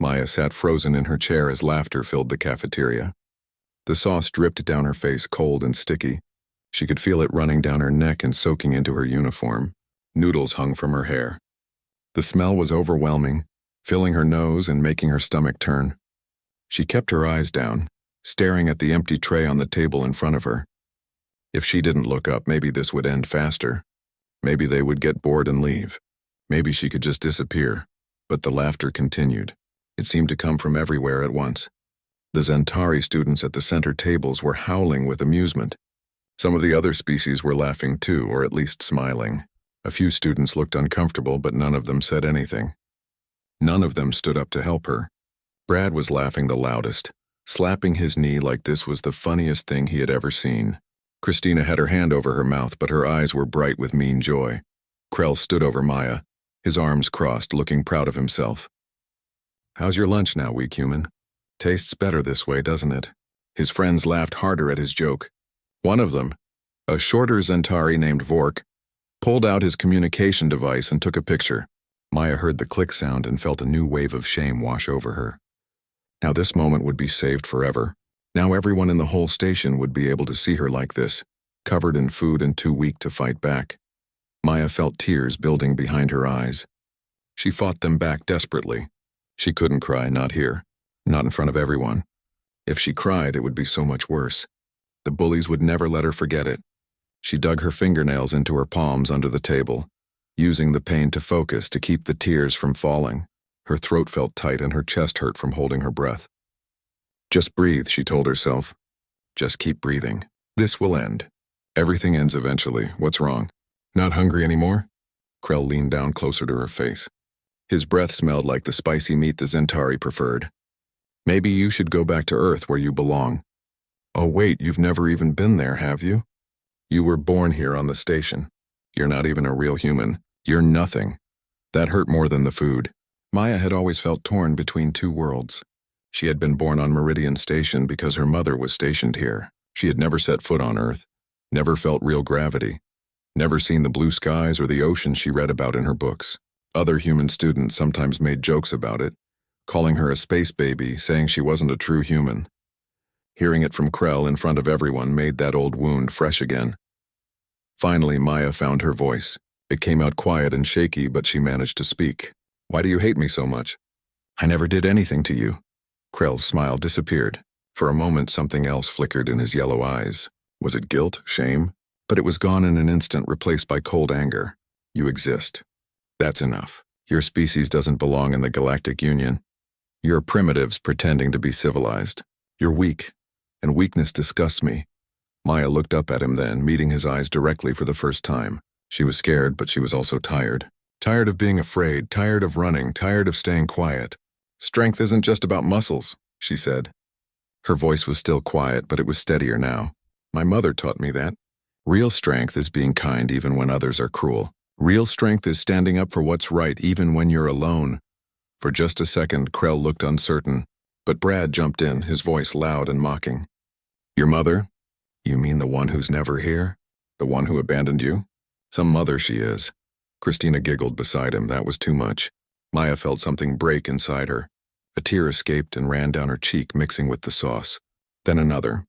Maya sat frozen in her chair as laughter filled the cafeteria. The sauce dripped down her face, cold and sticky. She could feel it running down her neck and soaking into her uniform. Noodles hung from her hair. The smell was overwhelming, filling her nose and making her stomach turn. She kept her eyes down, staring at the empty tray on the table in front of her. If she didn't look up, maybe this would end faster. Maybe they would get bored and leave. Maybe she could just disappear. But the laughter continued. It seemed to come from everywhere at once. The Zentari students at the center tables were howling with amusement. Some of the other species were laughing too, or at least smiling. A few students looked uncomfortable, but none of them said anything. None of them stood up to help her. Brad was laughing the loudest, slapping his knee like this was the funniest thing he had ever seen. Christina had her hand over her mouth, but her eyes were bright with mean joy. Krell stood over Maya, his arms crossed, looking proud of himself. "How's your lunch now, weak human? Tastes better this way, doesn't it?" His friends laughed harder at his joke. One of them, a shorter Zentari named Vork, pulled out his communication device and took a picture. Maya heard the click sound and felt a new wave of shame wash over her. Now this moment would be saved forever. Now everyone in the whole station would be able to see her like this, covered in food and too weak to fight back. Maya felt tears building behind her eyes. She fought them back desperately. She couldn't cry, not here, not in front of everyone. If she cried, it would be so much worse. The bullies would never let her forget it. She dug her fingernails into her palms under the table, using the pain to focus to keep the tears from falling. Her throat felt tight and her chest hurt from holding her breath. Just breathe, she told herself. Just keep breathing. This will end. Everything ends eventually. What's wrong? Not hungry anymore? Krell leaned down closer to her face. His breath smelled like the spicy meat the Zentari preferred. Maybe you should go back to Earth where you belong. Oh wait, you've never even been there, have you? You were born here on the station. You're not even a real human. You're nothing. That hurt more than the food. Maya had always felt torn between two worlds. She had been born on Meridian Station because her mother was stationed here. She had never set foot on Earth, never felt real gravity, never seen the blue skies or the ocean she read about in her books. Other human students sometimes made jokes about it, calling her a space baby, saying she wasn't a true human. Hearing it from Krell in front of everyone made that old wound fresh again. Finally, Maya found her voice. It came out quiet and shaky, but she managed to speak. "Why do you hate me so much?" "I never did anything to you." Krell's smile disappeared. For a moment, something else flickered in his yellow eyes. Was it guilt, shame? But it was gone in an instant, replaced by cold anger. "You exist. That's enough. Your species doesn't belong in the Galactic Union. You're primitives pretending to be civilized. You're weak, and weakness disgusts me." Maya looked up at him then, meeting his eyes directly for the first time. She was scared, but she was also tired. Tired of being afraid, tired of running, tired of staying quiet. "Strength isn't just about muscles," she said. Her voice was still quiet, but it was steadier now. "My mother taught me that. Real strength is being kind even when others are cruel. Real strength is standing up for what's right even when you're alone." For just a second, Krell looked uncertain, but Brad jumped in, his voice loud and mocking. "Your mother? You mean the one who's never here? The one who abandoned you?" "Some mother she is." Christina giggled beside him. That was too much. Maya felt something break inside her. A tear escaped and ran down her cheek, mixing with the sauce. Then another.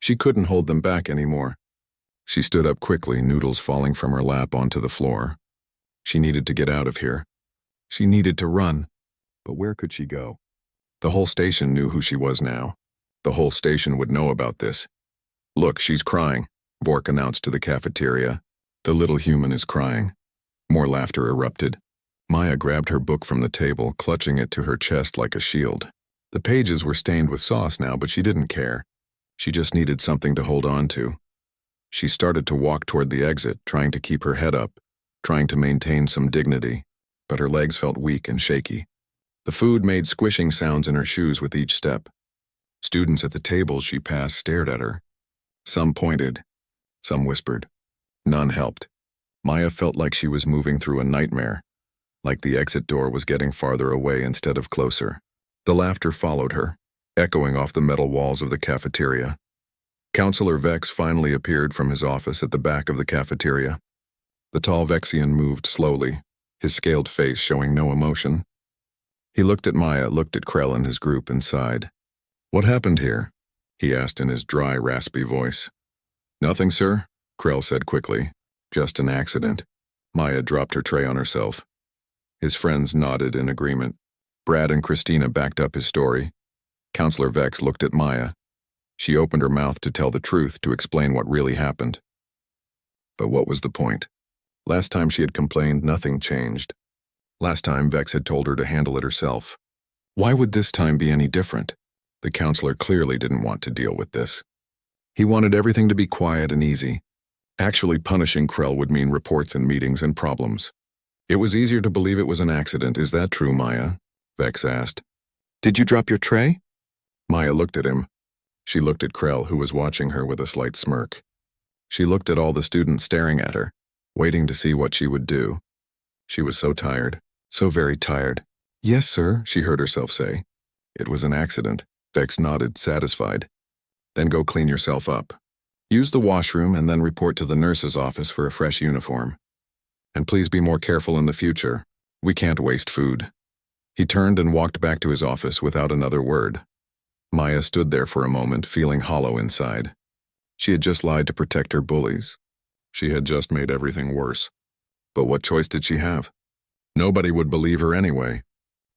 She couldn't hold them back anymore. She stood up quickly, noodles falling from her lap onto the floor. She needed to get out of here. She needed to run. But where could she go? The whole station knew who she was now. The whole station would know about this. "Look, she's crying," Vork announced to the cafeteria. "The little human is crying." More laughter erupted. Maya grabbed her book from the table, clutching it to her chest like a shield. The pages were stained with sauce now, but she didn't care. She just needed something to hold on to. She started to walk toward the exit, trying to keep her head up, trying to maintain some dignity, but her legs felt weak and shaky. The food made squishing sounds in her shoes with each step. Students at the tables she passed stared at her. Some pointed, some whispered. None helped. Maya felt like she was moving through a nightmare, like the exit door was getting farther away instead of closer. The laughter followed her, echoing off the metal walls of the cafeteria. Counselor Vex finally appeared from his office at the back of the cafeteria. The tall Vexian moved slowly, his scaled face showing no emotion. He looked at Maya, looked at Krell and his group, and sighed. "What happened here?" he asked in his dry, raspy voice. "Nothing, sir," Krell said quickly. "Just an accident." Maya dropped her tray on herself. His friends nodded in agreement. Brad and Christina backed up his story. Counselor Vex looked at Maya. She opened her mouth to tell the truth, to explain what really happened. But what was the point? Last time she had complained, nothing changed. Last time, Vex had told her to handle it herself. Why would this time be any different? The counselor clearly didn't want to deal with this. He wanted everything to be quiet and easy. Actually punishing Krell would mean reports and meetings and problems. It was easier to believe it was an accident. "Is that true, Maya?" Vex asked. "Did you drop your tray?" Maya looked at him. She looked at Krell, who was watching her with a slight smirk. She looked at all the students staring at her, waiting to see what she would do. She was so tired, so very tired. "Yes, sir," she heard herself say. "It was an accident." Vex nodded, satisfied. "Then go clean yourself up. Use the washroom and then report to the nurse's office for a fresh uniform. And please be more careful in the future. We can't waste food." He turned and walked back to his office without another word. Maya stood there for a moment, feeling hollow inside. She had just lied to protect her bullies. She had just made everything worse. But what choice did she have? Nobody would believe her anyway.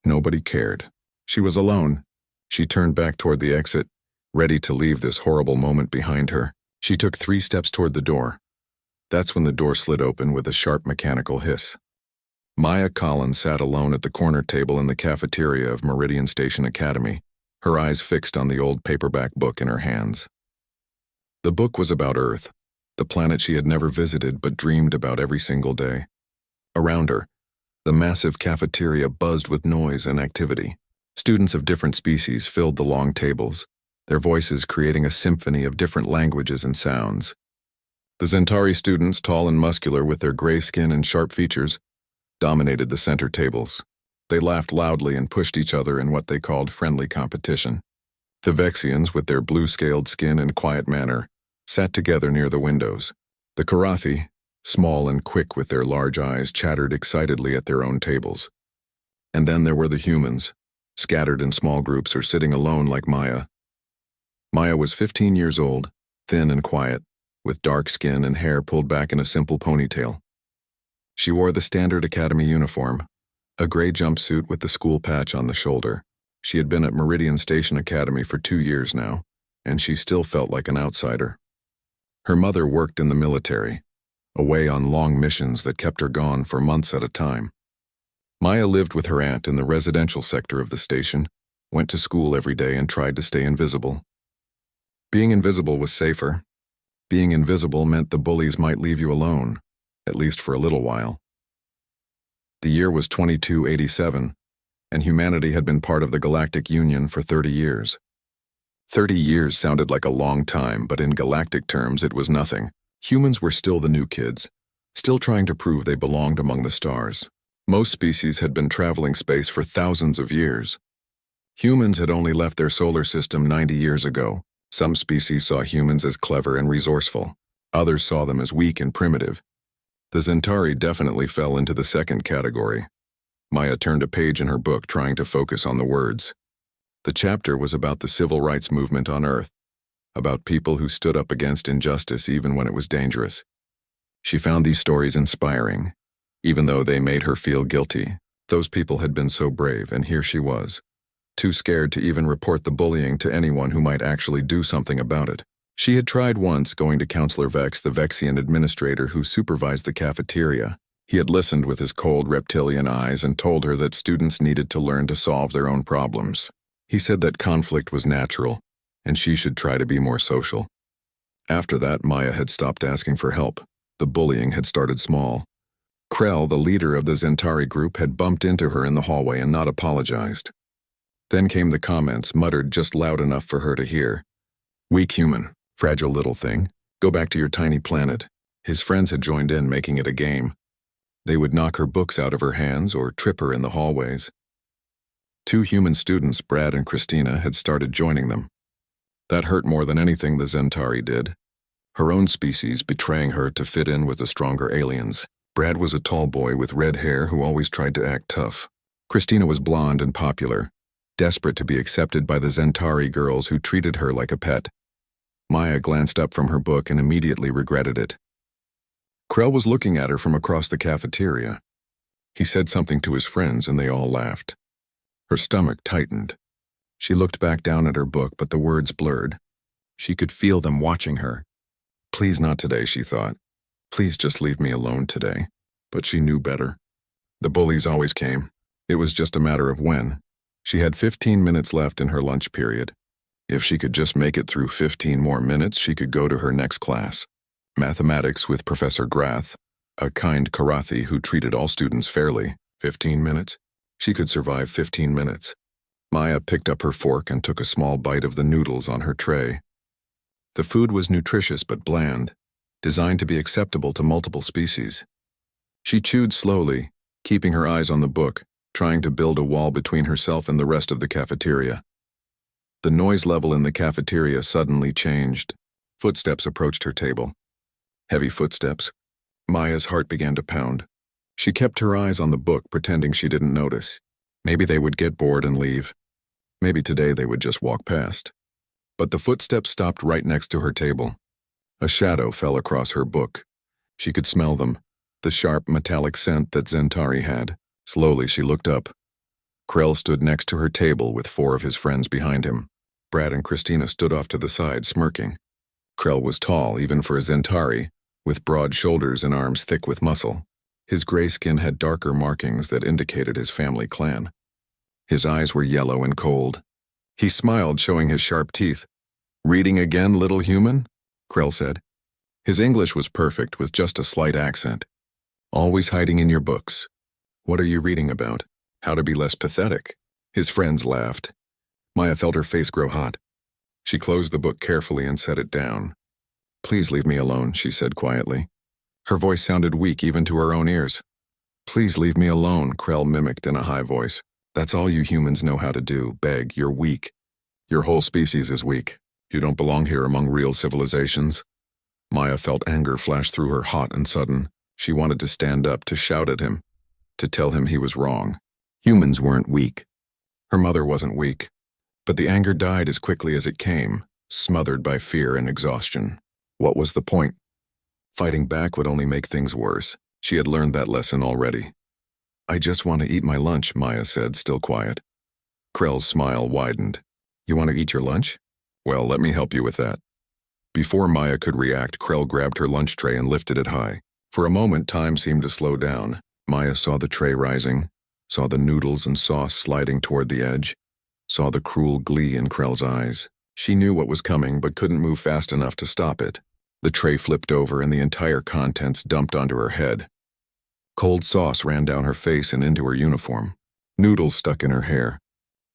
Nobody cared. She was alone. She turned back toward the exit, ready to leave this horrible moment behind her. She took 3 steps toward the door. That's when the door slid open with a sharp mechanical hiss. Maya Collins sat alone at the corner table in the cafeteria of Meridian Station Academy, her eyes fixed on the old paperback book in her hands. The book was about Earth, the planet she had never visited but dreamed about every single day. Around her, the massive cafeteria buzzed with noise and activity. Students of different species filled the long tables, their voices creating a symphony of different languages and sounds. The Zentari students, tall and muscular with their gray skin and sharp features, dominated the center tables. They laughed loudly and pushed each other in what they called friendly competition. The Vexians, with their blue-scaled skin and quiet manner, sat together near the windows. The Karathi, small and quick with their large eyes, chattered excitedly at their own tables. And then there were the humans, scattered in small groups or sitting alone like Maya. Maya was 15 years old, thin and quiet, with dark skin and hair pulled back in a simple ponytail. She wore the standard academy uniform, a gray jumpsuit with the school patch on the shoulder. She had been at Meridian Station Academy for 2 years now, and she still felt like an outsider. Her mother worked in the military, away on long missions that kept her gone for months at a time. Maya lived with her aunt in the residential sector of the station, went to school every day and tried to stay invisible. Being invisible was safer. Being invisible meant the bullies might leave you alone, at least for a little while. The year was 2287, and humanity had been part of the Galactic Union for 30 years. 30 years sounded like a long time, but in galactic terms it was nothing. Humans were still the new kids, still trying to prove they belonged among the stars. Most species had been traveling space for thousands of years. Humans had only left their solar system 90 years ago. Some species saw humans as clever and resourceful. Others saw them as weak and primitive. The Zentari definitely fell into the second category. Maya turned a page in her book, trying to focus on the words. The chapter was about the civil rights movement on Earth, about people who stood up against injustice even when it was dangerous. She found these stories inspiring, even though they made her feel guilty. Those people had been so brave, and here she was, too scared to even report the bullying to anyone who might actually do something about it. She had tried once going to Counselor Vex, the Vexian administrator who supervised the cafeteria. He had listened with his cold reptilian eyes and told her that students needed to learn to solve their own problems. He said that conflict was natural, and she should try to be more social. After that, Maya had stopped asking for help. The bullying had started small. Krell, the leader of the Zentari group, had bumped into her in the hallway and not apologized. Then came the comments, muttered just loud enough for her to hear. "Weak human, fragile little thing, go back to your tiny planet." His friends had joined in, making it a game. They would knock her books out of her hands or trip her in the hallways. 2 human students, Brad and Christina, had started joining them. That hurt more than anything the Zentari did. Her own species betraying her to fit in with the stronger aliens. Brad was a tall boy with red hair who always tried to act tough. Christina was blonde and popular, desperate to be accepted by the Zentari girls who treated her like a pet. Maya glanced up from her book and immediately regretted it. Krell was looking at her from across the cafeteria. He said something to his friends and they all laughed. Her stomach tightened. She looked back down at her book, but the words blurred. She could feel them watching her. Please not today, she thought. Please just leave me alone today. But she knew better. The bullies always came. It was just a matter of when. She had 15 minutes left in her lunch period. If she could just make it through 15 more minutes, she could go to her next class. Mathematics with Professor Grath, a kind Karathi who treated all students fairly. 15 minutes? She could survive 15 minutes. Maya picked up her fork and took a small bite of the noodles on her tray. The food was nutritious but bland, designed to be acceptable to multiple species. She chewed slowly, keeping her eyes on the book, trying to build a wall between herself and the rest of the cafeteria. The noise level in the cafeteria suddenly changed. Footsteps approached her table. Heavy footsteps. Maya's heart began to pound. She kept her eyes on the book, pretending she didn't notice. Maybe they would get bored and leave. Maybe today they would just walk past. But the footsteps stopped right next to her table. A shadow fell across her book. She could smell them, the sharp metallic scent that Zentari had. Slowly she looked up. Krell stood next to her table with 4 of his friends behind him. Brad and Christina stood off to the side, smirking. Krell was tall, even for a Zentari, with broad shoulders and arms thick with muscle. His gray skin had darker markings that indicated his family clan. His eyes were yellow and cold. He smiled, showing his sharp teeth. "Reading again, little human?" Krell said. His English was perfect, with just a slight accent. "Always hiding in your books. What are you reading about? How to be less pathetic?" His friends laughed. Maya felt her face grow hot. She closed the book carefully and set it down. "Please leave me alone," she said quietly. Her voice sounded weak even to her own ears. "Please leave me alone," Krell mimicked in a high voice. "That's all you humans know how to do, beg. You're weak. Your whole species is weak. You don't belong here among real civilizations." Maya felt anger flash through her, hot and sudden. She wanted to stand up, to shout at him, to tell him he was wrong. Humans weren't weak. Her mother wasn't weak. But the anger died as quickly as it came, smothered by fear and exhaustion. What was the point? Fighting back would only make things worse. She had learned that lesson already. "I just want to eat my lunch," Maya said, still quiet. Krell's smile widened. "You want to eat your lunch? Well, let me help you with that." Before Maya could react, Krell grabbed her lunch tray and lifted it high. For a moment, time seemed to slow down. Maya saw the tray rising, saw the noodles and sauce sliding toward the edge, saw the cruel glee in Krell's eyes. She knew what was coming, but couldn't move fast enough to stop it. The tray flipped over and the entire contents dumped onto her head. Cold sauce ran down her face and into her uniform. Noodles stuck in her hair.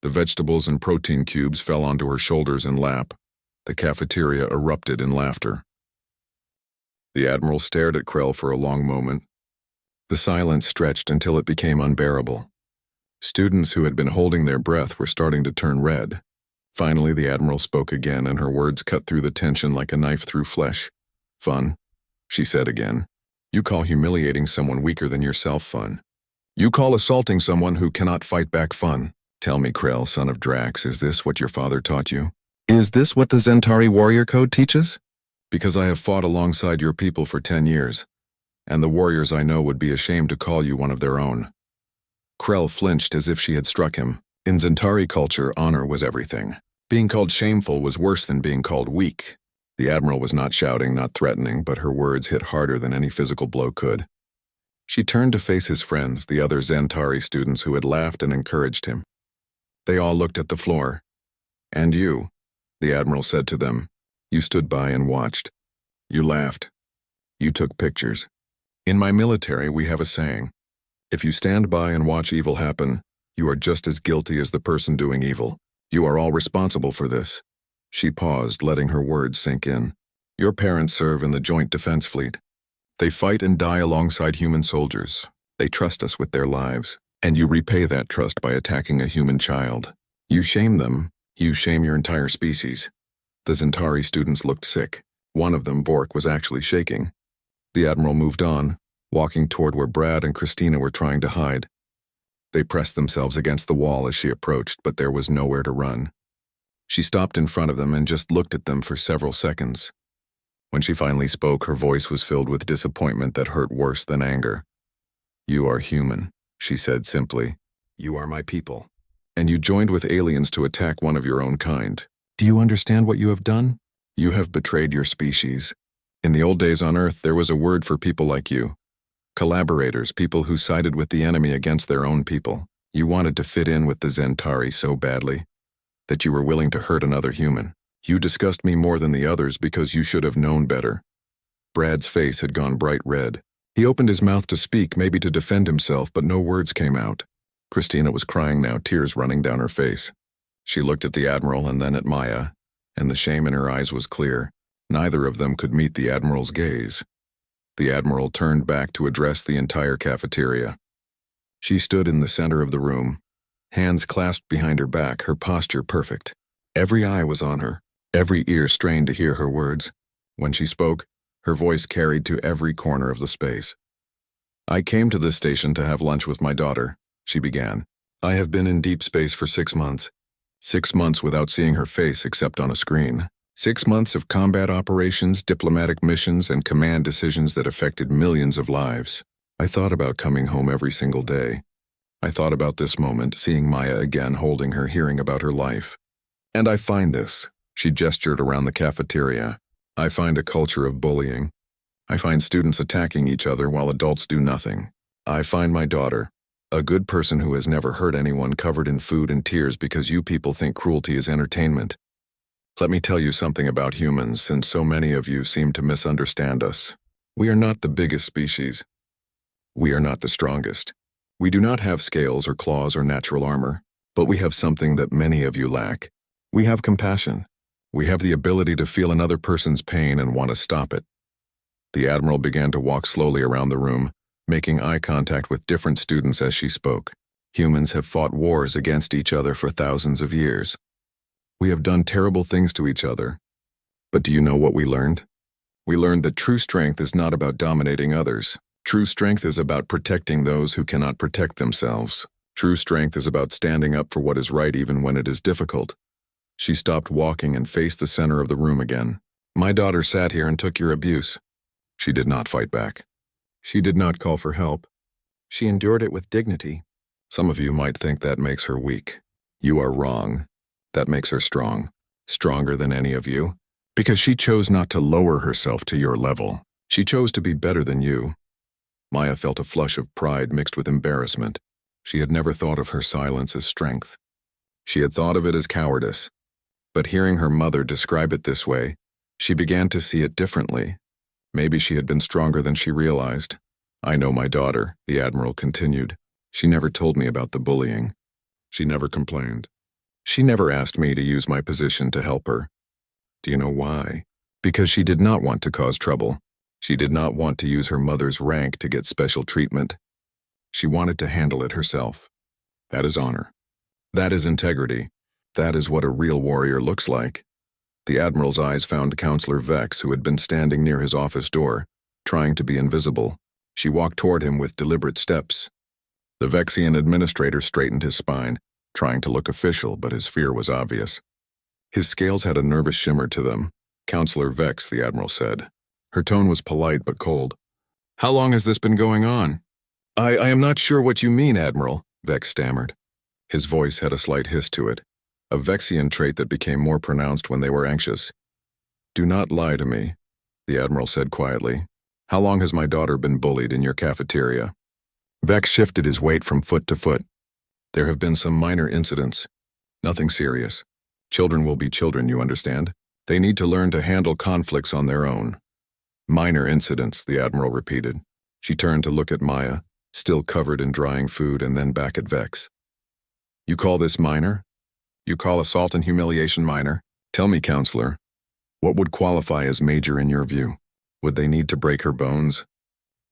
The vegetables and protein cubes fell onto her shoulders and lap. The cafeteria erupted in laughter. The Admiral stared at Krell for a long moment. The silence stretched until it became unbearable. Students who had been holding their breath were starting to turn red. Finally, the Admiral spoke again, and her words cut through the tension like a knife through flesh. "Fun," she said again. "You call humiliating someone weaker than yourself fun. You call assaulting someone who cannot fight back fun. Tell me, Krell, son of Drax, is this what your father taught you? Is this what the Zentari warrior code teaches? Because I have fought alongside your people for 10 years, and the warriors I know would be ashamed to call you one of their own." Krell flinched as if she had struck him. In Zentari culture, honor was everything. Being called shameful was worse than being called weak. The Admiral was not shouting, not threatening, but her words hit harder than any physical blow could. She turned to face his friends, the other Zentari students who had laughed and encouraged him. They all looked at the floor. "And you," the Admiral said to them. "You stood by and watched. You laughed. You took pictures. In my military, we have a saying. If you stand by and watch evil happen, you are just as guilty as the person doing evil. You are all responsible for this." She paused, letting her words sink in. "Your parents serve in the Joint Defense Fleet. They fight and die alongside human soldiers. They trust us with their lives, and you repay that trust by attacking a human child. You shame them. You shame your entire species." The Zentari students looked sick. One of them, Vork, was actually shaking. The Admiral moved on, walking toward where Brad and Christina were trying to hide. They pressed themselves against the wall as she approached, but there was nowhere to run. She stopped in front of them and just looked at them for several seconds. When she finally spoke, her voice was filled with disappointment that hurt worse than anger. "You are human," she said simply. "You are my people. And you joined with aliens to attack one of your own kind. Do you understand what you have done? You have betrayed your species. In the old days on Earth, there was a word for people like you. Collaborators, people who sided with the enemy against their own people. You wanted to fit in with the Zentari so badly that you were willing to hurt another human. You disgust me more than the others because you should have known better." Brad's face had gone bright red. He opened his mouth to speak, maybe to defend himself, but no words came out. Christina was crying now, tears running down her face. She looked at the Admiral and then at Maya, and the shame in her eyes was clear. Neither of them could meet the Admiral's gaze. The Admiral turned back to address the entire cafeteria. She stood in the center of the room, hands clasped behind her back, her posture perfect. Every eye was on her, every ear strained to hear her words. When she spoke, her voice carried to every corner of the space. "I came to this station to have lunch with my daughter," she began. "I have been in deep space for 6 months. 6 months without seeing her face except on a screen. 6 months of combat operations, diplomatic missions, and command decisions that affected millions of lives. I thought about coming home every single day. I thought about this moment, seeing Maya again, holding her, hearing about her life. And I find this," she gestured around the cafeteria. "I find a culture of bullying. I find students attacking each other while adults do nothing. I find my daughter, a good person who has never hurt anyone, covered in food and tears because you people think cruelty is entertainment. Let me tell you something about humans, since so many of you seem to misunderstand us. We are not the biggest species. We are not the strongest. We do not have scales or claws or natural armor, but we have something that many of you lack. We have compassion. We have the ability to feel another person's pain and want to stop it." The Admiral began to walk slowly around the room, making eye contact with different students as she spoke. "Humans have fought wars against each other for thousands of years. We have done terrible things to each other. But do you know what we learned? We learned that true strength is not about dominating others. True strength is about protecting those who cannot protect themselves. True strength is about standing up for what is right even when it is difficult." She stopped walking and faced the center of the room again. "My daughter sat here and took your abuse. She did not fight back. She did not call for help. She endured it with dignity. Some of you might think that makes her weak. You are wrong. That makes her strong. Stronger than any of you. Because she chose not to lower herself to your level. She chose to be better than you." Maya felt a flush of pride mixed with embarrassment. She had never thought of her silence as strength. She had thought of it as cowardice. But hearing her mother describe it this way, she began to see it differently. Maybe she had been stronger than she realized. "I know my daughter," the Admiral continued. "She never told me about the bullying. She never complained. She never asked me to use my position to help her. Do you know why? Because she did not want to cause trouble. She did not want to use her mother's rank to get special treatment. She wanted to handle it herself. That is honor. That is integrity. That is what a real warrior looks like." The Admiral's eyes found Counselor Vex, who had been standing near his office door, trying to be invisible. She walked toward him with deliberate steps. The Vexian administrator straightened his spine, trying to look official, but his fear was obvious. His scales had a nervous shimmer to them. "Counselor Vex," the Admiral said. Her tone was polite but cold. "How long has this been going on?" I am not sure what you mean, Admiral," Vex stammered. His voice had a slight hiss to it, a Vexian trait that became more pronounced when they were anxious. "Do not lie to me," the Admiral said quietly. "How long has my daughter been bullied in your cafeteria?" Vex shifted his weight from foot to foot. "There have been some minor incidents. Nothing serious. Children will be children, you understand? They need to learn to handle conflicts on their own." "Minor incidents," the Admiral repeated. She turned to look at Maya, still covered in drying food, and then back at Vex. "You call this minor? You call assault and humiliation minor? Tell me, Counselor, what would qualify as major in your view? Would they need to break her bones?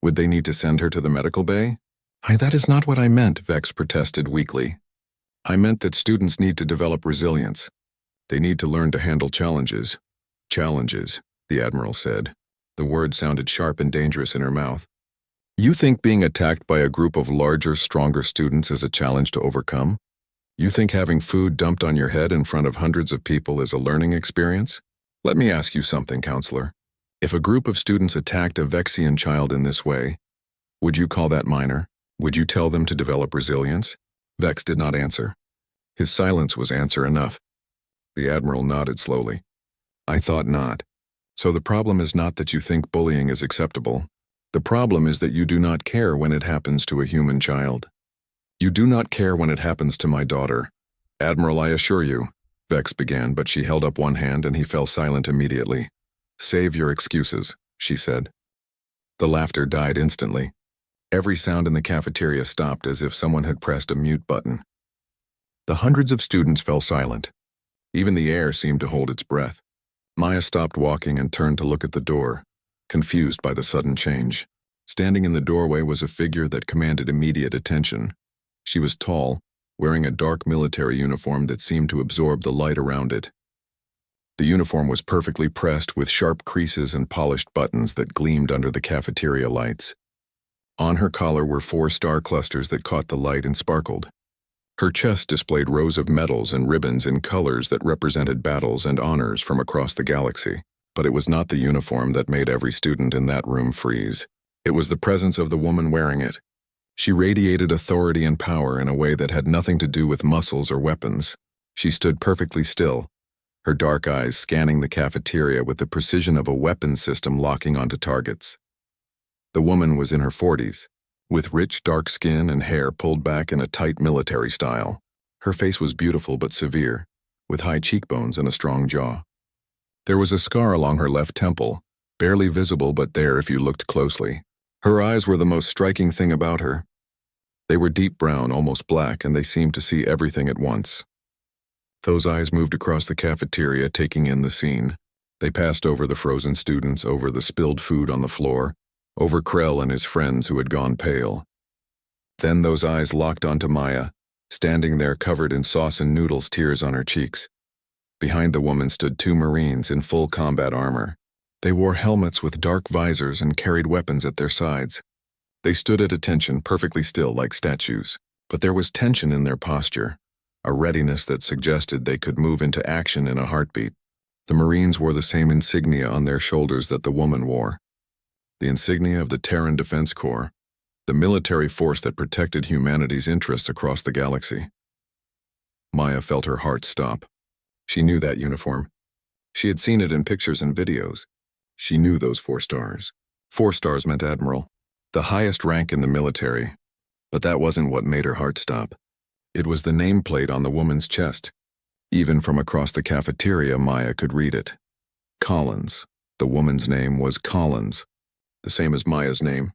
Would they need to send her to the medical bay?" That is not what I meant," Vex protested weakly. "I meant that students need to develop resilience. They need to learn to handle challenges." "Challenges," the Admiral said. The word sounded sharp and dangerous in her mouth. You think being attacked by a group of larger, stronger students is a challenge to overcome? You think having food dumped on your head in front of hundreds of people is a learning experience? Let me ask you something, counselor. If a group of students attacked a Vexian child in this way, would you call that minor? Would you tell them to develop resilience? Vex did not answer. His silence was answer enough. The Admiral nodded slowly. I thought not. So the problem is not that you think bullying is acceptable. The problem is that you do not care when it happens to a human child. You do not care when it happens to my daughter. Admiral, I assure you, Vex began, but she held up one hand and he fell silent immediately. Save your excuses, she said. The laughter died instantly. Every sound in the cafeteria stopped as if someone had pressed a mute button. The hundreds of students fell silent. Even the air seemed to hold its breath. Maya stopped walking and turned to look at the door, confused by the sudden change. Standing in the doorway was a figure that commanded immediate attention. She was tall, wearing a dark military uniform that seemed to absorb the light around it. The uniform was perfectly pressed with sharp creases and polished buttons that gleamed under the cafeteria lights. On her collar were 4 star clusters that caught the light and sparkled. Her chest displayed rows of medals and ribbons in colors that represented battles and honors from across the galaxy. But it was not the uniform that made every student in that room freeze. It was the presence of the woman wearing it. She radiated authority and power in a way that had nothing to do with muscles or weapons. She stood perfectly still, her dark eyes scanning the cafeteria with the precision of a weapons system locking onto targets. The woman was in her 40s, with rich dark skin and hair pulled back in a tight military style. Her face was beautiful but severe, with high cheekbones and a strong jaw. There was a scar along her left temple, barely visible but there if you looked closely. Her eyes were the most striking thing about her. They were deep brown, almost black, and they seemed to see everything at once. Those eyes moved across the cafeteria, taking in the scene. They passed over the frozen students, over the spilled food on the floor, over Krell and his friends who had gone pale. Then those eyes locked onto Maya, standing there covered in sauce and noodles, tears on her cheeks. Behind the woman stood 2 Marines in full combat armor. They wore helmets with dark visors and carried weapons at their sides. They stood at attention, perfectly still like statues, but there was tension in their posture, a readiness that suggested they could move into action in a heartbeat. The Marines wore the same insignia on their shoulders that the woman wore. The insignia of the Terran Defense Corps, the military force that protected humanity's interests across the galaxy. Maya felt her heart stop. She knew that uniform. She had seen it in pictures and videos. She knew those 4 stars. 4 stars meant Admiral, the highest rank in the military. But that wasn't what made her heart stop. It was the nameplate on the woman's chest. Even from across the cafeteria, Maya could read it. Collins. The woman's name was Collins. The same as Maya's name.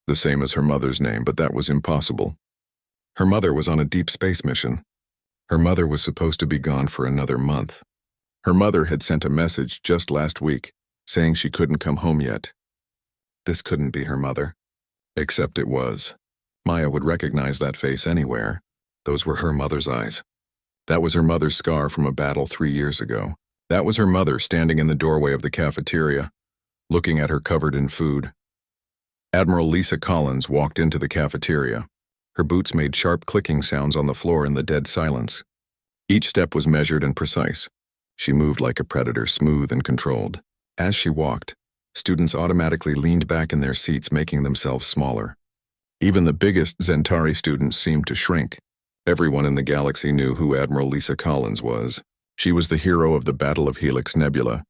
The same as her mother's name, but that was impossible. Her mother was on a deep space mission. Her mother was supposed to be gone for another month. Her mother had sent a message just last week, saying she couldn't come home yet. This couldn't be her mother. Except it was. Maya would recognize that face anywhere. Those were her mother's eyes. That was her mother's scar from a battle 3 years ago. That was her mother standing in the doorway of the cafeteria, looking at her covered in food. Admiral Lisa Collins walked into the cafeteria. Her boots made sharp clicking sounds on the floor in the dead silence. Each step was measured and precise. She moved like a predator, smooth and controlled. As she walked, students automatically leaned back in their seats, making themselves smaller. Even the biggest Zentari students seemed to shrink. Everyone in the galaxy knew who Admiral Lisa Collins was. She was the hero of the Battle of Helix Nebula,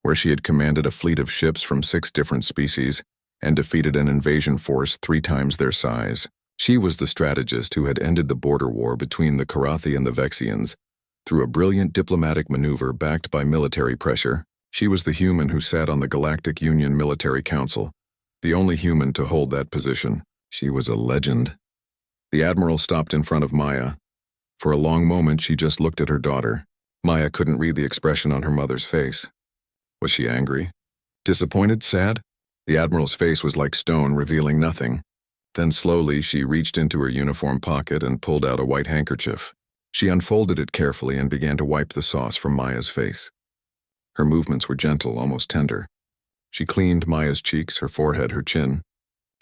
where she had commanded a fleet of ships from 6 different species and defeated an invasion force 3 times their size. She was the strategist who had ended the border war between the Karathi and the Vexians. Through a brilliant diplomatic maneuver backed by military pressure, she was the human who sat on the Galactic Union Military Council, the only human to hold that position. She was a legend. The Admiral stopped in front of Maya. For a long moment, she just looked at her daughter. Maya couldn't read the expression on her mother's face. Was she angry? Disappointed? Sad? The Admiral's face was like stone, revealing nothing. Then slowly she reached into her uniform pocket and pulled out a white handkerchief. She unfolded it carefully and began to wipe the sauce from Maya's face. Her movements were gentle, almost tender. She cleaned Maya's cheeks, her forehead, her chin.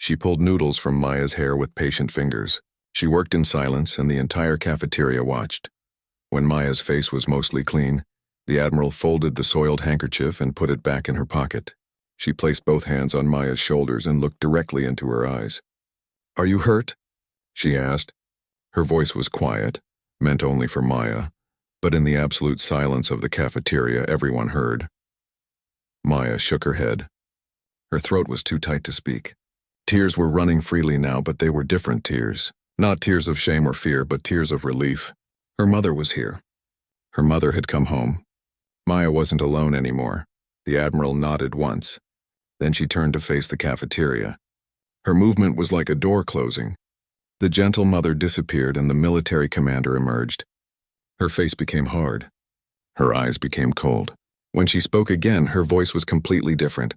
She pulled noodles from Maya's hair with patient fingers. She worked in silence, and the entire cafeteria watched. When Maya's face was mostly clean, the Admiral folded the soiled handkerchief and put it back in her pocket. She placed both hands on Maya's shoulders and looked directly into her eyes. "Are you hurt?" she asked. Her voice was quiet, meant only for Maya, but in the absolute silence of the cafeteria, everyone heard. Maya shook her head. Her throat was too tight to speak. Tears were running freely now, but they were different tears. Not tears of shame or fear, but tears of relief. Her mother was here. Her mother had come home. Maya wasn't alone anymore. The Admiral nodded once. Then she turned to face the cafeteria. Her movement was like a door closing. The gentle mother disappeared and the military commander emerged. Her face became hard. Her eyes became cold. When she spoke again, her voice was completely different.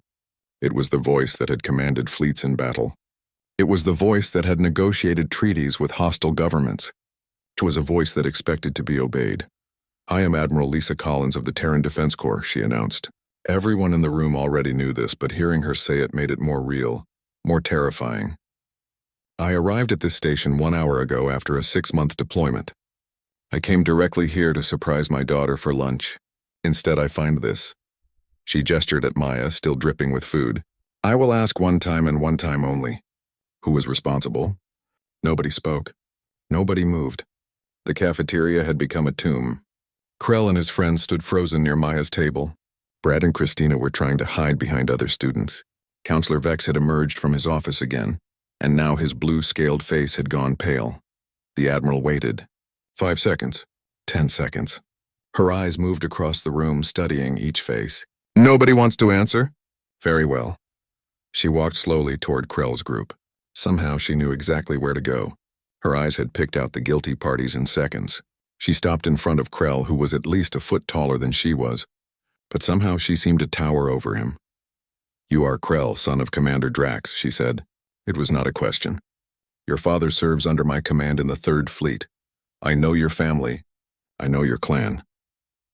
It was the voice that had commanded fleets in battle. It was the voice that had negotiated treaties with hostile governments. It was a voice that expected to be obeyed. "I am Admiral Lisa Collins of the Terran Defense Corps," she announced. Everyone in the room already knew this, but hearing her say it made it more real, more terrifying. "I arrived at this station 1 hour ago after a 6-month deployment. I came directly here to surprise my daughter for lunch. Instead, I find this." She gestured at Maya, still dripping with food. "I will ask one time and one time only. Who was responsible?" Nobody spoke. Nobody moved. The cafeteria had become a tomb. Krell and his friends stood frozen near Maya's table. Brad and Christina were trying to hide behind other students. Counselor Vex had emerged from his office again, and now his blue-scaled face had gone pale. The Admiral waited. 5 seconds. 10 seconds. Her eyes moved across the room, studying each face. "Nobody wants to answer?" "Very well." She walked slowly toward Krell's group. Somehow she knew exactly where to go. Her eyes had picked out the guilty parties in seconds. She stopped in front of Krell, who was at least a foot taller than she was, but somehow she seemed to tower over him. "You are Krell, son of Commander Drax," she said. It was not a question. "Your father serves under my command in the 3rd Fleet. I know your family. I know your clan."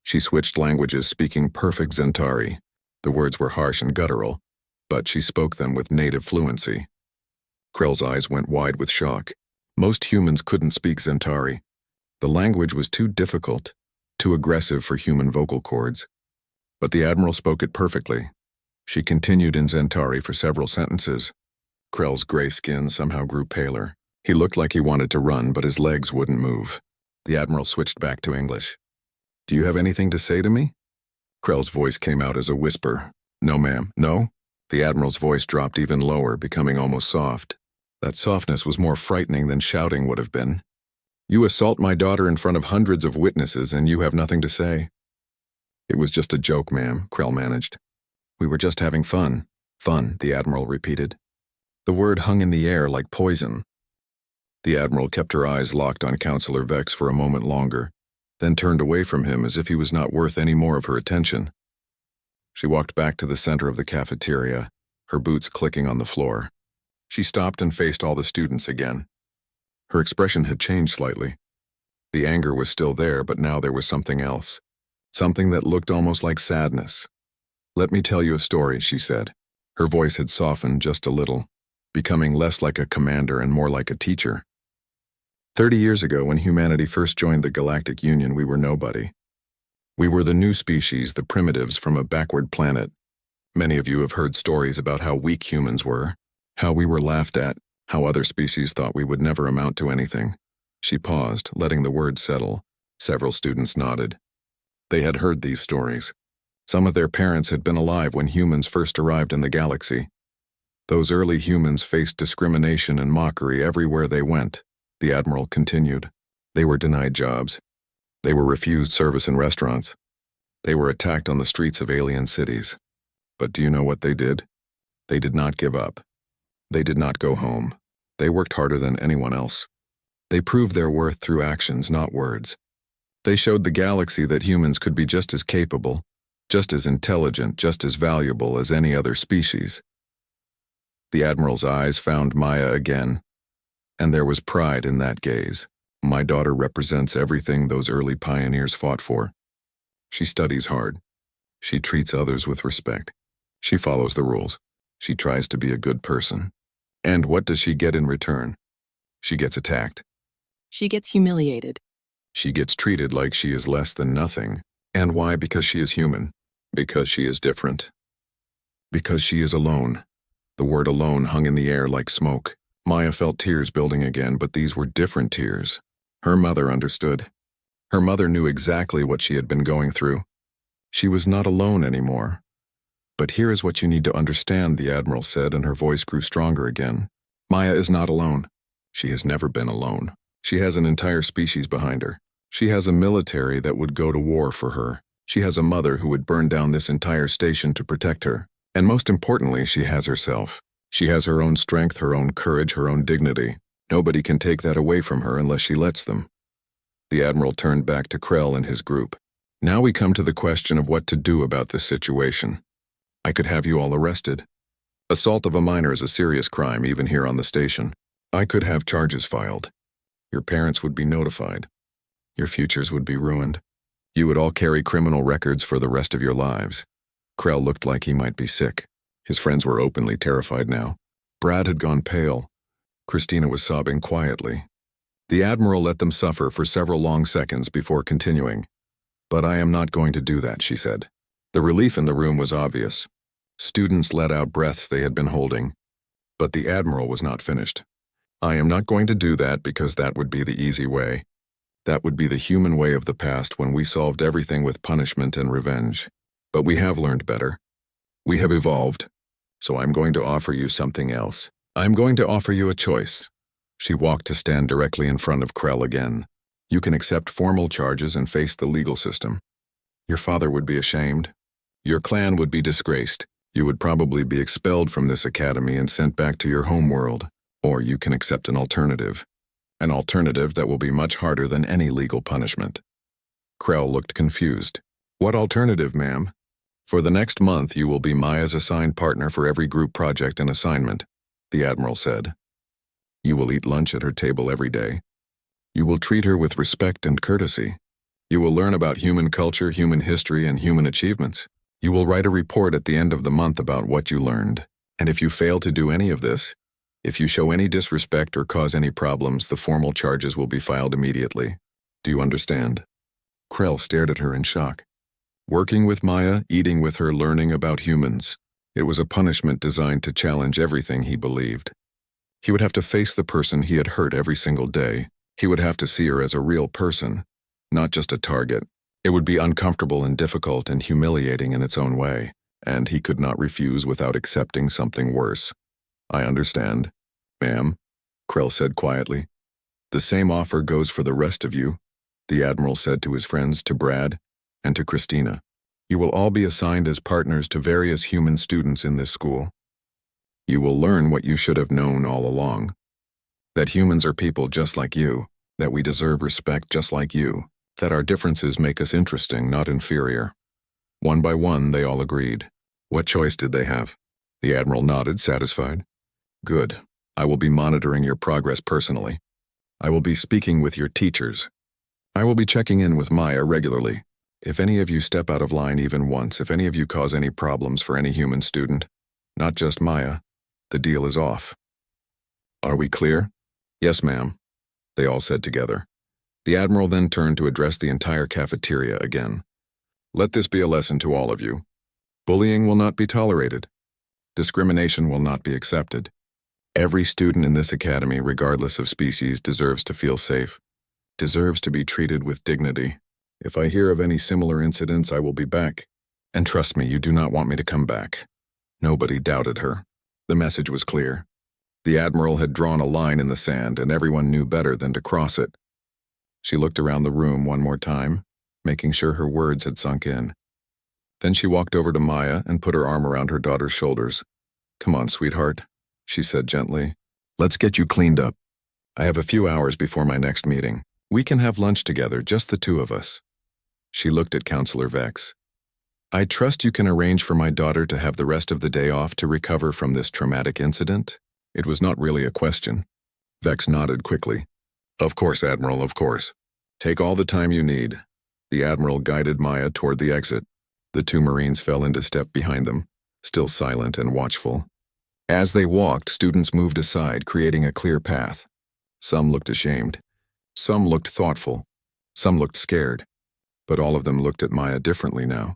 She switched languages, speaking perfect Zentari. The words were harsh and guttural, but she spoke them with native fluency. Krell's eyes went wide with shock. Most humans couldn't speak Zentari. The language was too difficult, too aggressive for human vocal cords. But the Admiral spoke it perfectly. She continued in Zentari for several sentences. Krell's gray skin somehow grew paler. He looked like he wanted to run, but his legs wouldn't move. The Admiral switched back to English. "Do you have anything to say to me?" Krell's voice came out as a whisper. "No, ma'am." "No?" The Admiral's voice dropped even lower, becoming almost soft. That softness was more frightening than shouting would have been. "You assault my daughter in front of hundreds of witnesses, and you have nothing to say." "It was just a joke, ma'am," Krell managed. "We were just having fun." "Fun," the Admiral repeated. The word hung in the air like poison. The Admiral kept her eyes locked on Counselor Vex for a moment longer, then turned away from him as if he was not worth any more of her attention. She walked back to the center of the cafeteria, her boots clicking on the floor. She stopped and faced all the students again. Her expression had changed slightly. The anger was still there, but now there was something else. Something that looked almost like sadness. "Let me tell you a story," she said. Her voice had softened just a little, becoming less like a commander and more like a teacher. 30 years ago, when humanity first joined the Galactic Union, we were nobody. We were the new species, the primitives from a backward planet. Many of you have heard stories about how weak humans were, how we were laughed at, how other species thought we would never amount to anything. She paused, letting the words settle. Several students nodded. They had heard these stories. Some of their parents had been alive when humans first arrived in the galaxy. Those early humans faced discrimination and mockery everywhere they went, the Admiral continued. They were denied jobs. They were refused service in restaurants. They were attacked on the streets of alien cities. But do you know what they did? They did not give up. They did not go home. They worked harder than anyone else. They proved their worth through actions, not words. They showed the galaxy that humans could be just as capable, just as intelligent, just as valuable as any other species. The Admiral's eyes found Maya again, and there was pride in that gaze. My daughter represents everything those early pioneers fought for. She studies hard. She treats others with respect. She follows the rules. She tries to be a good person. And what does she get in return? She gets attacked. She gets humiliated. She gets treated like she is less than nothing. And why? Because she is human. Because she is different. Because she is alone. The word alone hung in the air like smoke. Maya felt tears building again, but these were different tears. Her mother understood. Her mother knew exactly what she had been going through. She was not alone anymore. But here is what you need to understand, the Admiral said, and her voice grew stronger again. Maya is not alone. She has never been alone. She has an entire species behind her. She has a military that would go to war for her. She has a mother who would burn down this entire station to protect her. And most importantly, she has herself. She has her own strength, her own courage, her own dignity. Nobody can take that away from her unless she lets them. The Admiral turned back to Krell and his group. Now we come to the question of what to do about this situation. I could have you all arrested. Assault of a minor is a serious crime, even here on the station. I could have charges filed. Your parents would be notified. Your futures would be ruined. You would all carry criminal records for the rest of your lives. Krell looked like he might be sick. His friends were openly terrified now. Brad had gone pale. Christina was sobbing quietly. The Admiral let them suffer for several long seconds before continuing. But I am not going to do that, she said. The relief in the room was obvious. Students let out breaths they had been holding. But the Admiral was not finished. I am not going to do that because that would be the easy way. That would be the human way of the past when we solved everything with punishment and revenge. But we have learned better. We have evolved. So I'm going to offer you something else. I'm going to offer you a choice. She walked to stand directly in front of Krell again. You can accept formal charges and face the legal system. Your father would be ashamed. Your clan would be disgraced. You would probably be expelled from this academy and sent back to your home world. Or you can accept an alternative. An alternative that will be much harder than any legal punishment. Krell looked confused. What alternative, ma'am? For the next month, you will be Maya's assigned partner for every group project and assignment, the Admiral said. You will eat lunch at her table every day. You will treat her with respect and courtesy. You will learn about human culture, human history, and human achievements. You will write a report at the end of the month about what you learned. And if you fail to do any of this, if you show any disrespect or cause any problems, the formal charges will be filed immediately. Do you understand? Krell stared at her in shock. Working with Maya, eating with her, learning about humans. It was a punishment designed to challenge everything he believed. He would have to face the person he had hurt every single day. He would have to see her as a real person, not just a target. It would be uncomfortable and difficult and humiliating in its own way, and he could not refuse without accepting something worse. I understand, ma'am, Krell said quietly. The same offer goes for the rest of you, the Admiral said to his friends, to Brad, and to Christina. You will all be assigned as partners to various human students in this school. You will learn what you should have known all along. That humans are people just like you, that we deserve respect just like you, that our differences make us interesting, not inferior. One by one, they all agreed. What choice did they have? The Admiral nodded, satisfied. Good. I will be monitoring your progress personally. I will be speaking with your teachers. I will be checking in with Maya regularly. If any of you step out of line even once, if any of you cause any problems for any human student, not just Maya, the deal is off. Are we clear? Yes, ma'am, they all said together. The Admiral then turned to address the entire cafeteria again. Let this be a lesson to all of you. Bullying will not be tolerated. Discrimination will not be accepted. Every student in this academy, regardless of species, deserves to feel safe, deserves to be treated with dignity. If I hear of any similar incidents, I will be back. And trust me, you do not want me to come back. Nobody doubted her. The message was clear. The Admiral had drawn a line in the sand, and everyone knew better than to cross it. She looked around the room one more time, making sure her words had sunk in. Then she walked over to Maya and put her arm around her daughter's shoulders. Come on, sweetheart, she said gently. Let's get you cleaned up. I have a few hours before my next meeting. We can have lunch together, just the two of us. She looked at Counselor Vex. I trust you can arrange for my daughter to have the rest of the day off to recover from this traumatic incident? It was not really a question. Vex nodded quickly. Of course, Admiral, of course. Take all the time you need. The Admiral guided Maya toward the exit. The two Marines fell into step behind them, still silent and watchful. As they walked, students moved aside, creating a clear path. Some looked ashamed. Some looked thoughtful. Some looked scared. But all of them looked at Maya differently now.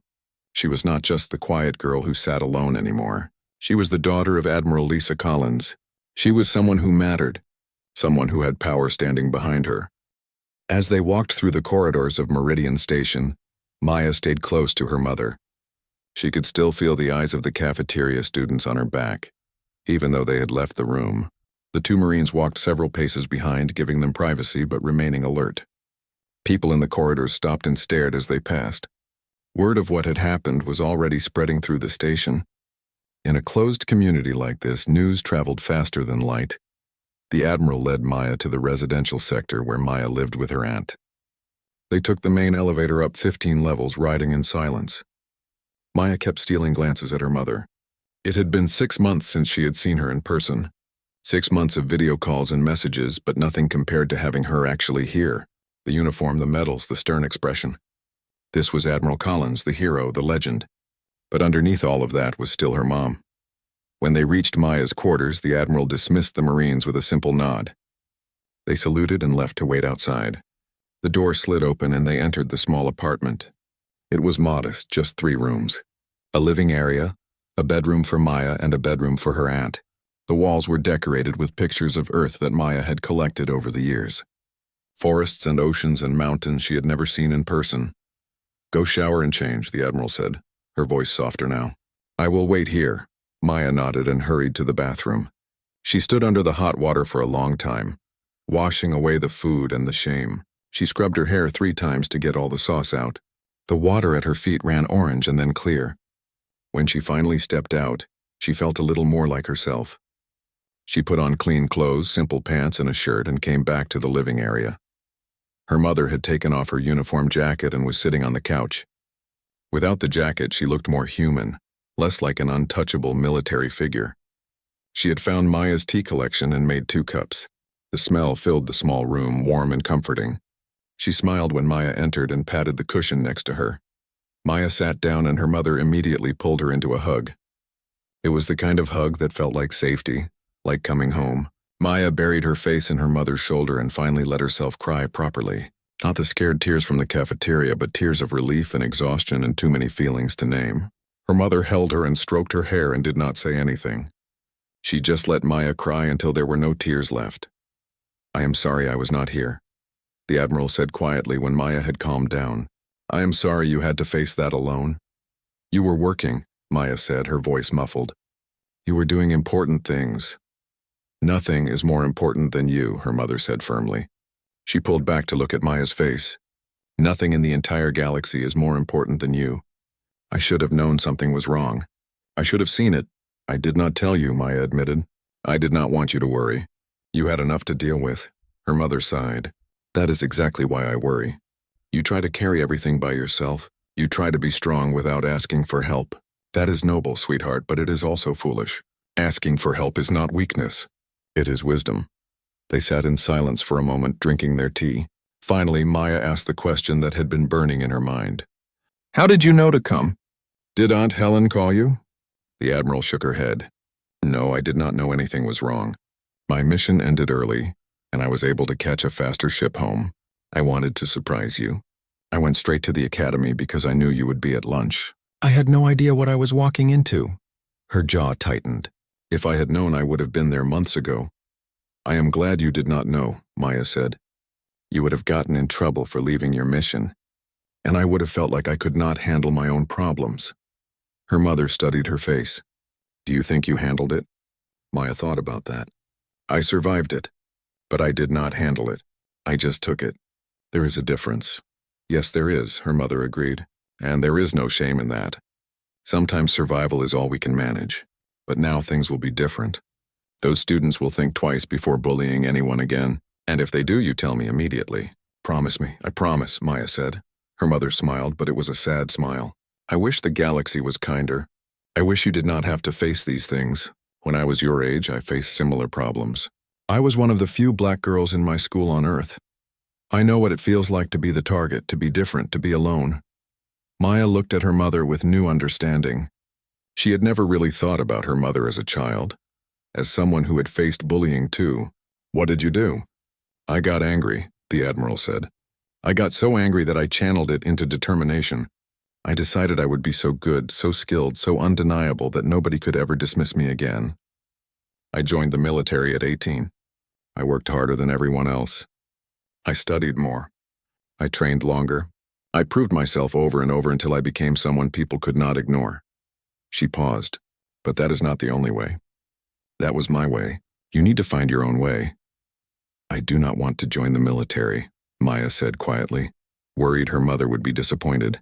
She was not just the quiet girl who sat alone anymore. She was the daughter of Admiral Lisa Collins. She was someone who mattered, someone who had power standing behind her. As they walked through the corridors of Meridian Station, Maya stayed close to her mother. She could still feel the eyes of the cafeteria students on her back, even though they had left the room. The two Marines walked several paces behind, giving them privacy but remaining alert. People in the corridors stopped and stared as they passed. Word of what had happened was already spreading through the station. In a closed community like this, news traveled faster than light. The Admiral led Maya to the residential sector where Maya lived with her aunt. They took the main elevator up 15 levels, riding in silence. Maya kept stealing glances at her mother. It had been 6 months since she had seen her in person. 6 months of video calls and messages, but nothing compared to having her actually here. The uniform, the medals, the stern expression. This was Admiral Collins, the hero, the legend. But underneath all of that was still her mom. When they reached Maya's quarters, the Admiral dismissed the Marines with a simple nod. They saluted and left to wait outside. The door slid open and they entered the small apartment. It was modest, just 3 rooms. A living area, a bedroom for Maya, and a bedroom for her aunt. The walls were decorated with pictures of Earth that Maya had collected over the years. Forests and oceans and mountains she had never seen in person. "Go shower and change," the Admiral said, her voice softer now. "I will wait here." Maya nodded and hurried to the bathroom. She stood under the hot water for a long time, washing away the food and the shame. She scrubbed her hair 3 times to get all the sauce out. The water at her feet ran orange and then clear. When she finally stepped out, she felt a little more like herself. She put on clean clothes, simple pants and a shirt, and came back to the living area. Her mother had taken off her uniform jacket and was sitting on the couch. Without the jacket, she looked more human, less like an untouchable military figure. She had found Maya's tea collection and made 2 cups. The smell filled the small room, warm and comforting. She smiled when Maya entered and patted the cushion next to her. Maya sat down and her mother immediately pulled her into a hug. It was the kind of hug that felt like safety, like coming home. Maya buried her face in her mother's shoulder and finally let herself cry properly. Not the scared tears from the cafeteria, but tears of relief and exhaustion and too many feelings to name. Her mother held her and stroked her hair and did not say anything. She just let Maya cry until there were no tears left. "I am sorry I was not here," the Admiral said quietly when Maya had calmed down. "I am sorry you had to face that alone." "You were working," Maya said, her voice muffled. "You were doing important things." "Nothing is more important than you," her mother said firmly. She pulled back to look at Maya's face. "Nothing in the entire galaxy is more important than you. I should have known something was wrong. I should have seen it. I did not tell you," Maya admitted. "I did not want you to worry. You had enough to deal with." Her mother sighed. "That is exactly why I worry. You try to carry everything by yourself. You try to be strong without asking for help. That is noble, sweetheart, but it is also foolish. Asking for help is not weakness. It is wisdom." They sat in silence for a moment, drinking their tea. Finally, Maya asked the question that had been burning in her mind. "How did you know to come? Did Aunt Helen call you?" The Admiral shook her head. "No, I did not know anything was wrong. My mission ended early, and I was able to catch a faster ship home. I wanted to surprise you. I went straight to the academy because I knew you would be at lunch. I had no idea what I was walking into." Her jaw tightened. "If I had known, I would have been there months ago." "I am glad you did not know," Maya said. "You would have gotten in trouble for leaving your mission, and I would have felt like I could not handle my own problems." Her mother studied her face. "Do you think you handled it?" Maya thought about that. "I survived it, but I did not handle it. I just took it. There is a difference." "Yes, there is," her mother agreed. "And there is no shame in that. Sometimes survival is all we can manage. But now things will be different. Those students will think twice before bullying anyone again. And if they do, you tell me immediately." "Promise me." "I promise," Maya said. Her mother smiled, but it was a sad smile. "I wish the galaxy was kinder. I wish you did not have to face these things. When I was your age, I faced similar problems. I was one of the few black girls in my school on Earth. I know what it feels like to be the target, to be different, to be alone." Maya looked at her mother with new understanding. She had never really thought about her mother as a child. as someone who had faced bullying too. "What did you do?" "I got angry," the Admiral said. "I got so angry that I channeled it into determination. I decided I would be so good, so skilled, so undeniable that nobody could ever dismiss me again. I joined the military at 18. I worked harder than everyone else. I studied more. I trained longer. I proved myself over and over until I became someone people could not ignore." She paused. "But that is not the only way. That was my way. You need to find your own way." "I do not want to join the military," Maya said quietly, worried her mother would be disappointed.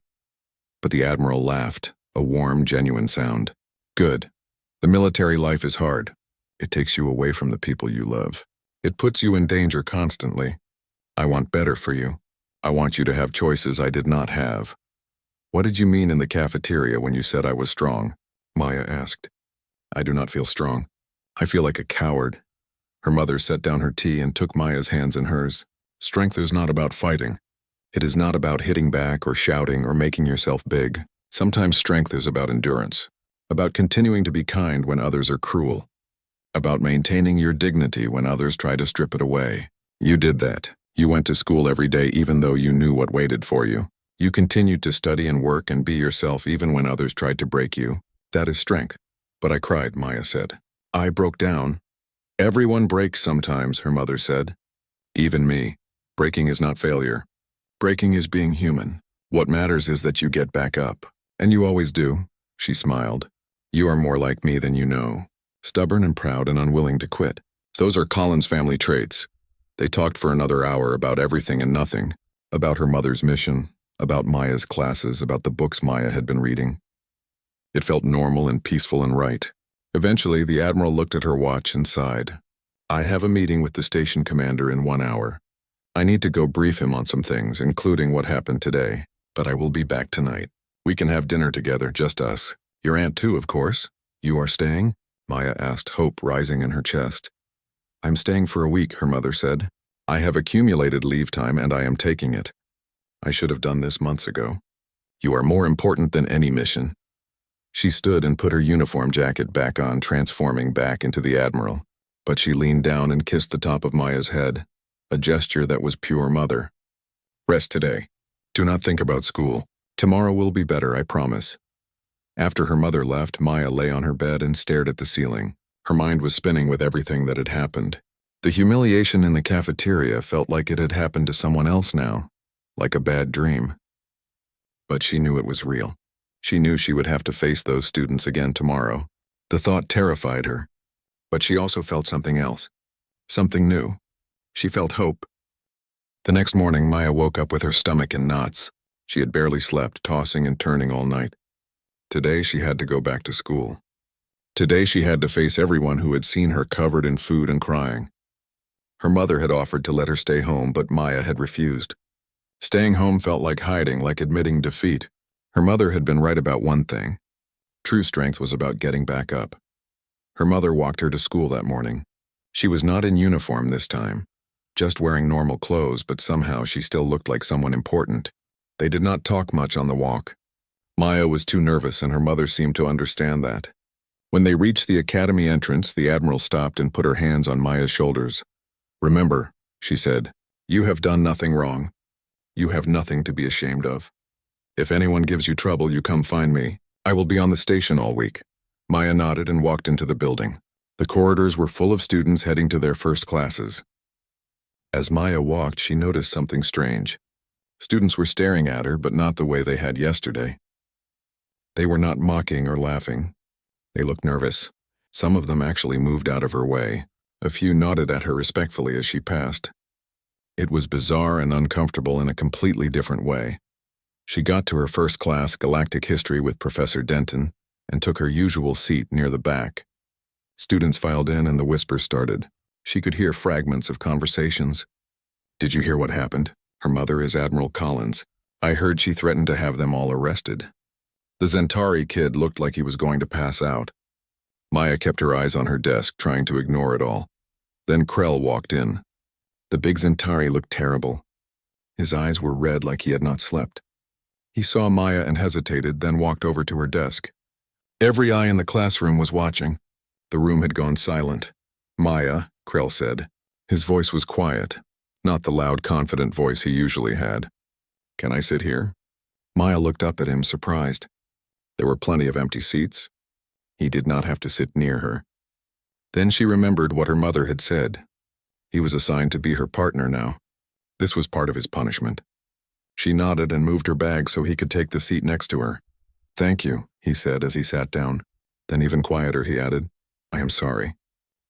But the Admiral laughed, a warm, genuine sound. "Good. The military life is hard. It takes you away from the people you love. It puts you in danger constantly. I want better for you. I want you to have choices I did not have." "What did you mean in the cafeteria when you said I was strong?" Maya asked. "I do not feel strong. I feel like a coward." Her mother set down her tea and took Maya's hands in hers. "Strength is not about fighting. It is not about hitting back or shouting or making yourself big. Sometimes strength is about endurance, about continuing to be kind when others are cruel, about maintaining your dignity when others try to strip it away. You did that. You went to school every day even though you knew what waited for you. You continued to study and work and be yourself even when others tried to break you. That is strength." "But I cried," Maya said. "I broke down." "Everyone breaks sometimes," her mother said. "Even me. Breaking is not failure. Breaking is being human. What matters is that you get back up. And you always do." She smiled. "You are more like me than you know. Stubborn and proud and unwilling to quit. Those are Colin's family traits." They talked for another hour about everything and nothing, about her mother's mission, about Maya's classes, about the books Maya had been reading. It felt normal and peaceful and right. Eventually, the Admiral looked at her watch and sighed. "I have a meeting with the station commander in 1 hour. I need to go brief him on some things, including what happened today, but I will be back tonight. We can have dinner together, just us. Your aunt too, of course. You are staying?" Maya asked, hope rising in her chest. "I'm staying for a week," her mother said. "I have accumulated leave time and I am taking it. I should have done this months ago. You are more important than any mission." She stood and put her uniform jacket back on, transforming back into the Admiral. But she leaned down and kissed the top of Maya's head, a gesture that was pure mother. "Rest today. Do not think about school. Tomorrow will be better, I promise." After her mother left, Maya lay on her bed and stared at the ceiling. Her mind was spinning with everything that had happened. The humiliation in the cafeteria felt like it had happened to someone else now, like a bad dream. But she knew it was real. She knew she would have to face those students again tomorrow. The thought terrified her. But she also felt something else. Something new. She felt hope. The next morning, Maya woke up with her stomach in knots. She had barely slept, tossing and turning all night. Today she had to go back to school. Today she had to face everyone who had seen her covered in food and crying. Her mother had offered to let her stay home, but Maya had refused. Staying home felt like hiding, like admitting defeat. Her mother had been right about one thing. True strength was about getting back up. Her mother walked her to school that morning. She was not in uniform this time, just wearing normal clothes, but somehow she still looked like someone important. They did not talk much on the walk. Maya was too nervous, and her mother seemed to understand that. When they reached the academy entrance, the Admiral stopped and put her hands on Maya's shoulders. "Remember," she said, "you have done nothing wrong. You have nothing to be ashamed of. If anyone gives you trouble, you come find me. I will be on the station all week." Maya nodded and walked into the building. The corridors were full of students heading to their first classes. As Maya walked, she noticed something strange. Students were staring at her, but not the way they had yesterday. They were not mocking or laughing. They looked nervous. Some of them actually moved out of her way. A few nodded at her respectfully as she passed. It was bizarre and uncomfortable in a completely different way. She got to her first class, Galactic History with Professor Denton, and took her usual seat near the back. Students filed in and the whispers started. She could hear fragments of conversations. "Did you hear what happened? Her mother is Admiral Collins. I heard she threatened to have them all arrested." The Zentari kid looked like he was going to pass out. Maya kept her eyes on her desk, trying to ignore it all. Then Krell walked in. The big Zentari looked terrible. His eyes were red like he had not slept. He saw Maya and hesitated, then walked over to her desk. Every eye in the classroom was watching. The room had gone silent. "Maya," Krell said. His voice was quiet, not the loud, confident voice he usually had. "Can I sit here?" Maya looked up at him, surprised. There were plenty of empty seats. He did not have to sit near her. Then she remembered what her mother had said. He was assigned to be her partner now. This was part of his punishment. She nodded and moved her bag so he could take the seat next to her. "Thank you," he said as he sat down. Then even quieter, he added, "I am sorry.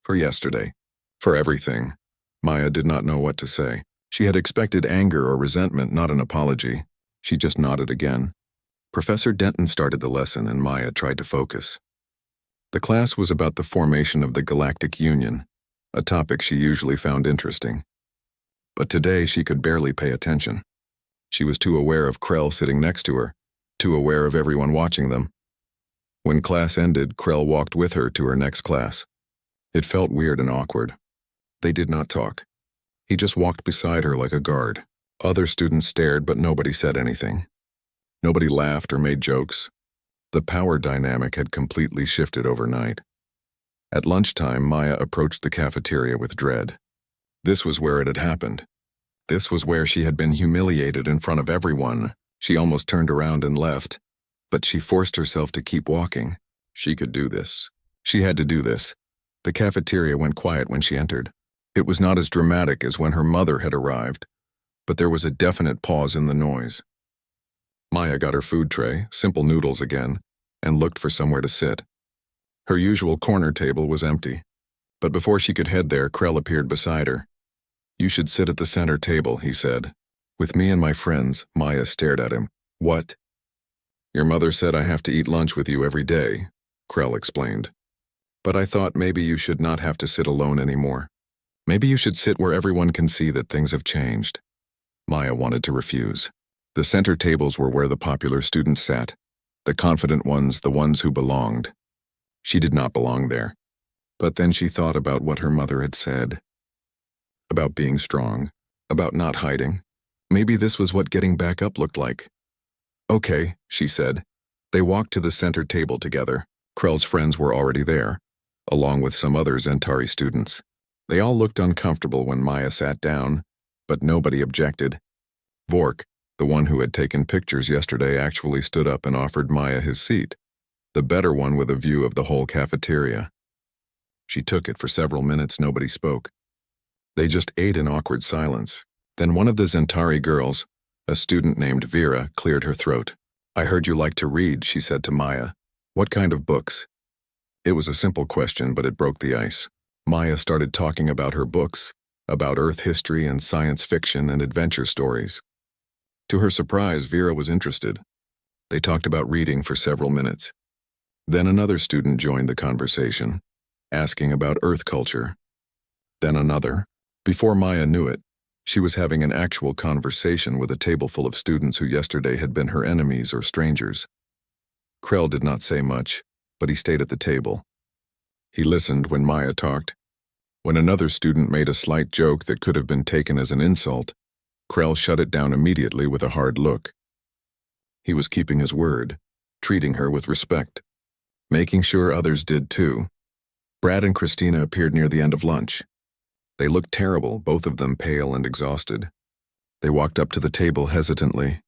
For yesterday. For everything." Maya did not know what to say. She had expected anger or resentment, not an apology. She just nodded again. Professor Denton started the lesson and Maya tried to focus. The class was about the formation of the Galactic Union, a topic she usually found interesting. But today she could barely pay attention. She was too aware of Krell sitting next to her, too aware of everyone watching them. When class ended, Krell walked with her to her next class. It felt weird and awkward. They did not talk. He just walked beside her like a guard. Other students stared, but nobody said anything. Nobody laughed or made jokes. The power dynamic had completely shifted overnight. At lunchtime, Maya approached the cafeteria with dread. This was where it had happened. This was where she had been humiliated in front of everyone. She almost turned around and left, but she forced herself to keep walking. She could do this. She had to do this. The cafeteria went quiet when she entered. It was not as dramatic as when her mother had arrived, but there was a definite pause in the noise. Maya got her food tray, simple noodles again, and looked for somewhere to sit. Her usual corner table was empty, but before she could head there, Krell appeared beside her. "You should sit at the center table," he said. "With me and my friends." Maya stared at him. "What?" "Your mother said I have to eat lunch with you every day," Krell explained. "But I thought maybe you should not have to sit alone anymore. Maybe you should sit where everyone can see that things have changed." Maya wanted to refuse. The center tables were where the popular students sat, the confident ones, the ones who belonged. She did not belong there. But then she thought about what her mother had said. About being strong, about not hiding. Maybe this was what getting back up looked like. "Okay," she said. They walked to the center table together. Krell's friends were already there, along with some other Zentari students. They all looked uncomfortable when Maya sat down, but nobody objected. Vork, the one who had taken pictures yesterday, actually stood up and offered Maya his seat, the better one with a view of the whole cafeteria. She took it. For several minutes, nobody spoke. They just ate in awkward silence. Then one of the Zentari girls, a student named Vera, cleared her throat. "I heard you like to read," she said to Maya. "What kind of books?" It was a simple question, but it broke the ice. Maya started talking about her books, about Earth history and science fiction and adventure stories. To her surprise, Vera was interested. They talked about reading for several minutes. Then another student joined the conversation, asking about Earth culture. Then another. Before Maya knew it, she was having an actual conversation with a table full of students who yesterday had been her enemies or strangers. Krell did not say much, but he stayed at the table. He listened when Maya talked. When another student made a slight joke that could have been taken as an insult, Krell shut it down immediately with a hard look. He was keeping his word, treating her with respect, making sure others did too. Brad and Christina appeared near the end of lunch. They looked terrible, both of them pale and exhausted. They walked up to the table hesitantly.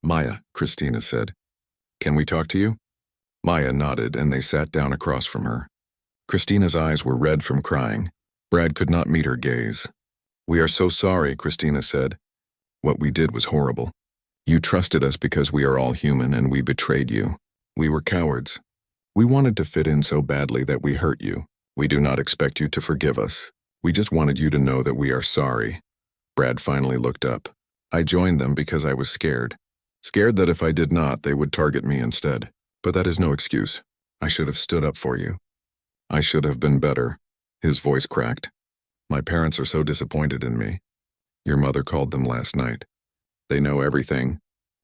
"Maya," Christina said, "can we talk to you?" Maya nodded and they sat down across from her. Christina's eyes were red from crying. Brad could not meet her gaze. "We are so sorry," Christina said. "What we did was horrible. You trusted us because we are all human and we betrayed you. We were cowards. We wanted to fit in so badly that we hurt you. We do not expect you to forgive us. We just wanted you to know that we are sorry." Brad finally looked up. "I joined them because I was scared. Scared that if I did not, they would target me instead. But that is no excuse. I should have stood up for you. I should have been better." His voice cracked. "My parents are so disappointed in me. Your mother called them last night. They know everything,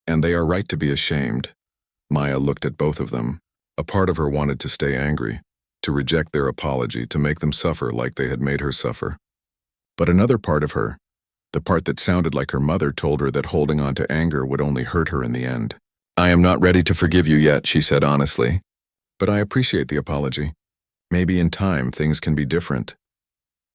and they are right to be ashamed." Maya looked at both of them. A part of her wanted to stay angry, to reject their apology, to make them suffer like they had made her suffer. But another part of her, the part that sounded like her mother, told her that holding on to anger would only hurt her in the end. "I am not ready to forgive you yet," she said honestly. "But I appreciate the apology. Maybe in time things can be different.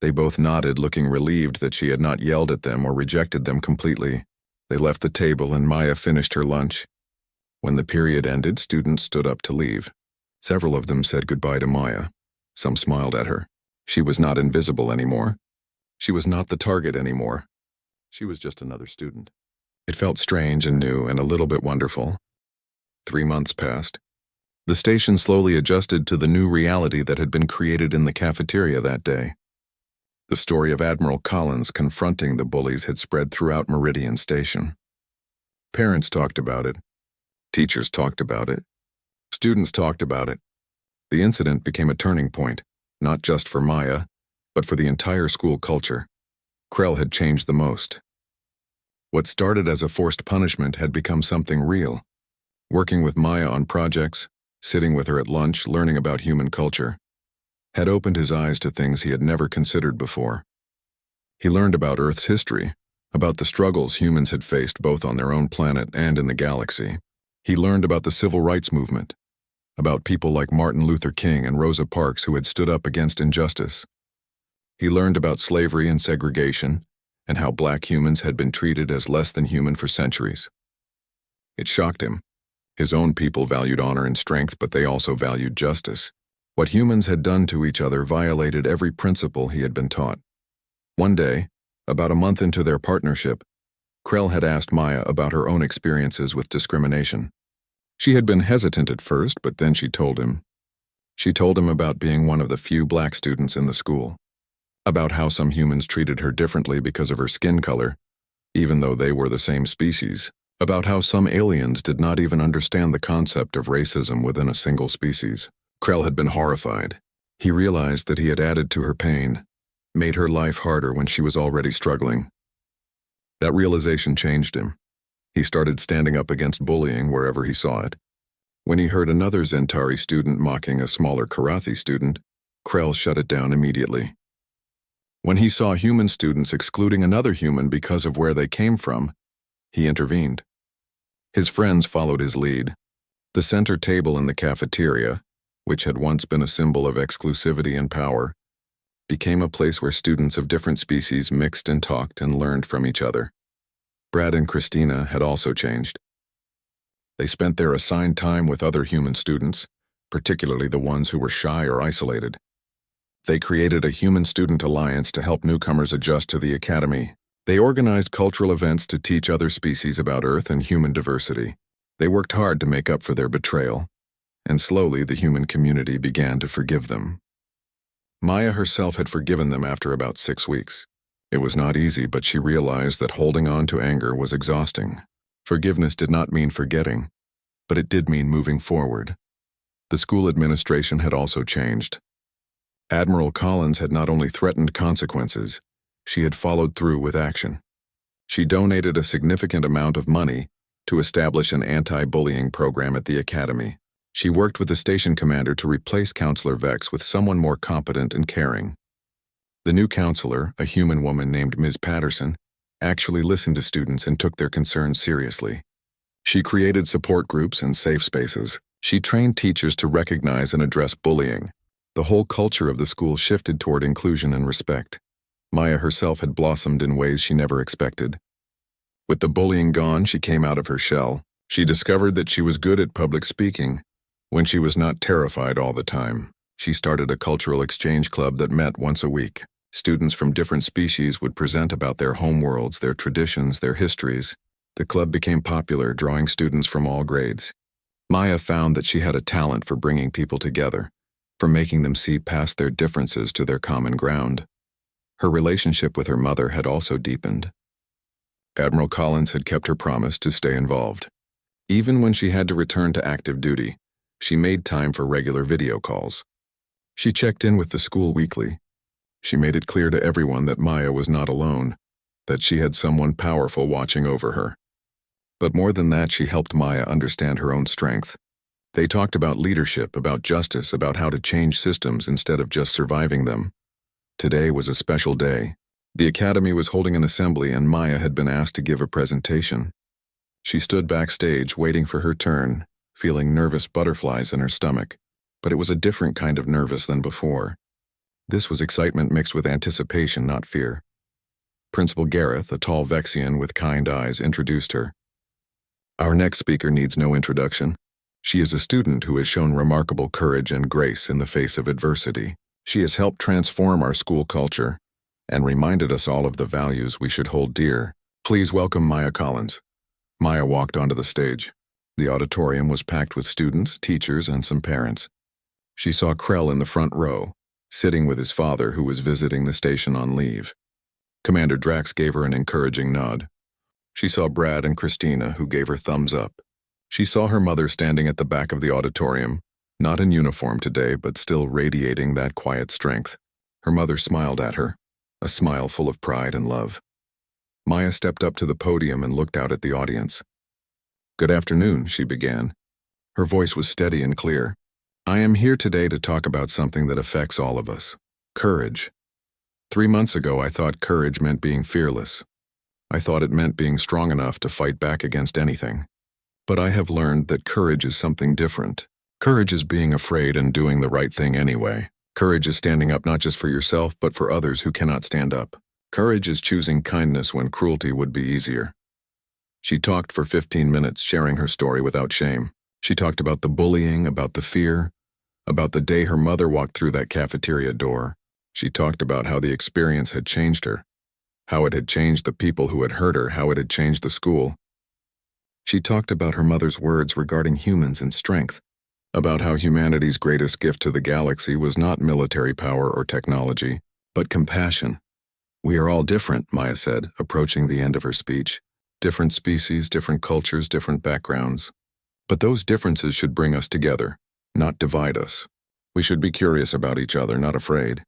They both nodded, looking relieved that she had not yelled at them or rejected them completely. They left the table and Maya finished her lunch. When the period ended, students stood up to leave. Several of them said goodbye to Maya. Some smiled at her. She was not invisible anymore. She was not the target anymore. She was just another student. It felt strange and new and a little bit wonderful. 3 months passed. The station slowly adjusted to the new reality that had been created in the cafeteria that day. The story of Admiral Collins confronting the bullies had spread throughout Meridian Station. Parents talked about it. Teachers talked about it. Students talked about it. The incident became a turning point, not just for Maya, but for the entire school culture. Krell had changed the most. What started as a forced punishment had become something real. Working with Maya on projects, sitting with her at lunch, learning about human culture, had opened his eyes to things he had never considered before. He learned about Earth's history, about the struggles humans had faced both on their own planet and in the galaxy. He learned about the civil rights movement, about people like Martin Luther King and Rosa Parks who had stood up against injustice. He learned about slavery and segregation, and how black humans had been treated as less than human for centuries. It shocked him. His own people valued honor and strength, but they also valued justice. What humans had done to each other violated every principle he had been taught. One day, about a month into their partnership, Krell had asked Maya about her own experiences with discrimination. She had been hesitant at first, but then she told him. She told him about being one of the few black students in the school, about how some humans treated her differently because of her skin color, even though they were the same species, about how some aliens did not even understand the concept of racism within a single species. Krell had been horrified. He realized that he had added to her pain, made her life harder when she was already struggling. That realization changed him. He started standing up against bullying wherever he saw it. When he heard another Zentari student mocking a smaller Karathi student, Krell shut it down immediately. When he saw human students excluding another human because of where they came from, he intervened. His friends followed his lead. The center table in the cafeteria, which had once been a symbol of exclusivity and power, became a place where students of different species mixed and talked and learned from each other. Brad and Christina had also changed. They spent their assigned time with other human students, particularly the ones who were shy or isolated. They created a human-student alliance to help newcomers adjust to the academy. They organized cultural events to teach other species about Earth and human diversity. They worked hard to make up for their betrayal, and slowly the human community began to forgive them. Maya herself had forgiven them after about 6 weeks. It was not easy, but she realized that holding on to anger was exhausting. Forgiveness did not mean forgetting, but it did mean moving forward. The school administration had also changed. Admiral Collins had not only threatened consequences, she had followed through with action. She donated a significant amount of money to establish an anti-bullying program at the academy. She worked with the station commander to replace Counselor Vex with someone more competent and caring. The new counselor, a human woman named Ms. Patterson, actually listened to students and took their concerns seriously. She created support groups and safe spaces. She trained teachers to recognize and address bullying. The whole culture of the school shifted toward inclusion and respect. Maya herself had blossomed in ways she never expected. With the bullying gone, she came out of her shell. She discovered that she was good at public speaking when she was not terrified all the time. She started a cultural exchange club that met once a week. Students from different species would present about their homeworlds, their traditions, their histories. The club became popular, drawing students from all grades. Maya found that she had a talent for bringing people together, for making them see past their differences to their common ground. Her relationship with her mother had also deepened. Admiral Collins had kept her promise to stay involved. Even when she had to return to active duty, she made time for regular video calls. She checked in with the school weekly. She made it clear to everyone that Maya was not alone, that she had someone powerful watching over her. But more than that, she helped Maya understand her own strength. They talked about leadership, about justice, about how to change systems instead of just surviving them. Today was a special day. The academy was holding an assembly and Maya had been asked to give a presentation. She stood backstage waiting for her turn, feeling nervous butterflies in her stomach. but it was a different kind of nervous than before. This was excitement mixed with anticipation, not fear. Principal Gareth, a tall Vexian with kind eyes, introduced her. Our next speaker needs no introduction. She is a student who has shown remarkable courage and grace in the face of adversity. She has helped transform our school culture and reminded us all of the values we should hold dear. Please welcome Maya Collins. Maya walked onto the stage. The auditorium was packed with students, teachers, and some parents. She saw Krell in the front row, sitting with his father who was visiting the station on leave. Commander Drax gave her an encouraging nod. She saw Brad and Christina, who gave her thumbs up. She saw her mother standing at the back of the auditorium, not in uniform today, but still radiating that quiet strength. Her mother smiled at her, a smile full of pride and love. Maya stepped up to the podium and looked out at the audience. Good afternoon, she began. Her voice was steady and clear. I am here today to talk about something that affects all of us. Courage. 3 months ago, I thought courage meant being fearless. I thought it meant being strong enough to fight back against anything. But I have learned that courage is something different. Courage is being afraid and doing the right thing anyway. Courage is standing up not just for yourself, but for others who cannot stand up. Courage is choosing kindness when cruelty would be easier. She talked for 15 minutes, sharing her story without shame. She talked about the bullying, about the fear, about the day her mother walked through that cafeteria door. She talked about how the experience had changed her, how it had changed the people who had hurt her, how it had changed the school. She talked about her mother's words regarding humans and strength, about how humanity's greatest gift to the galaxy was not military power or technology, but compassion. We are all different, Maya said, approaching the end of her speech. Different species, different cultures, different backgrounds. But those differences should bring us together, not divide us. We should be curious about each other, not afraid.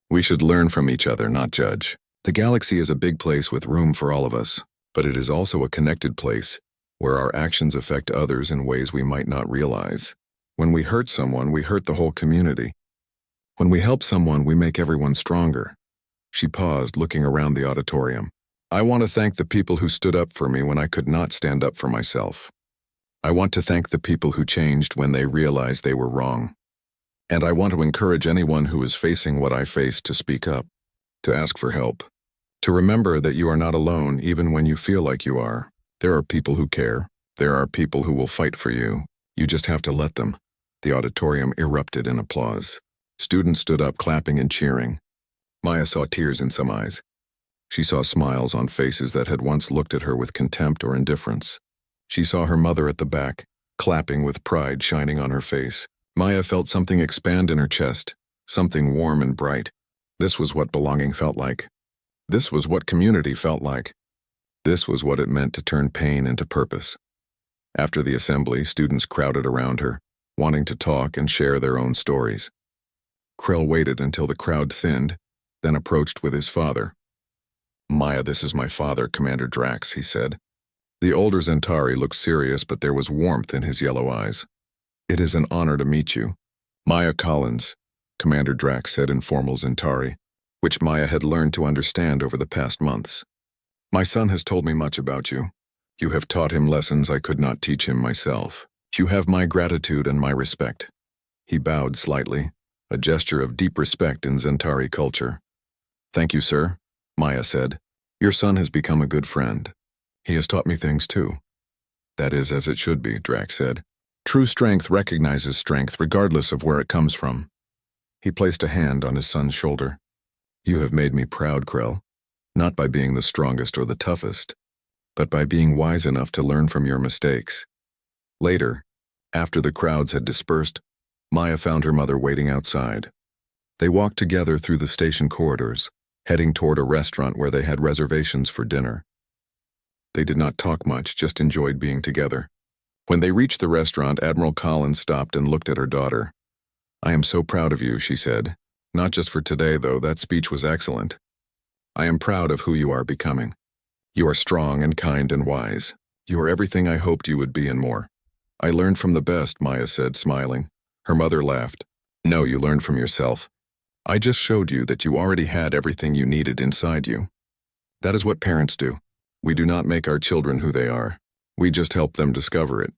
We should learn from each other, not judge. The galaxy is a big place with room for all of us, but it is also a connected place where our actions affect others in ways we might not realize. When we hurt someone, we hurt the whole community. When we help someone, we make everyone stronger. She paused, looking around the auditorium. I want to thank the people who stood up for me when I could not stand up for myself. I want to thank the people who changed when they realized they were wrong. And I want to encourage anyone who is facing what I faced to speak up, to ask for help, to remember that you are not alone even when you feel like you are. There are people who care. There are people who will fight for you. You just have to let them. The auditorium erupted in applause. Students stood up, clapping and cheering. Maya saw tears in some eyes. She saw smiles on faces that had once looked at her with contempt or indifference. She saw her mother at the back, clapping with pride shining on her face. Maya felt something expand in her chest, something warm and bright. This was what belonging felt like. This was what community felt like. This was what it meant to turn pain into purpose. After the assembly, students crowded around her, wanting to talk and share their own stories. Krell waited until the crowd thinned, then approached with his father. Maya, this is my father, Commander Drax, he said. The older Zentari looked serious, but there was warmth in his yellow eyes. It is an honor to meet you. Maya Collins, Commander Drax said in formal Zentari, which Maya had learned to understand over the past months. My son has told me much about you. You have taught him lessons I could not teach him myself. You have my gratitude and my respect. He bowed slightly, a gesture of deep respect in Zentari culture. Thank you, sir, Maya said. Your son has become a good friend. He has taught me things too. That is as it should be, Drax said. True strength recognizes strength regardless of where it comes from. He placed a hand on his son's shoulder. You have made me proud, Krell, not by being the strongest or the toughest, but by being wise enough to learn from your mistakes. Later, after the crowds had dispersed, Maya found her mother waiting outside. They walked together through the station corridors, heading toward a restaurant where they had reservations for dinner. They did not talk much, just enjoyed being together. When they reached the restaurant, Admiral Collins stopped and looked at her daughter. I am so proud of you, she said. Not just for today, though, that speech was excellent. I am proud of who you are becoming. You are strong and kind and wise. You are everything I hoped you would be and more. I learned from the best, Maya said, smiling. Her mother laughed. No, you learned from yourself. I just showed you that you already had everything you needed inside you. That is what parents do. We do not make our children who they are. We just help them discover it.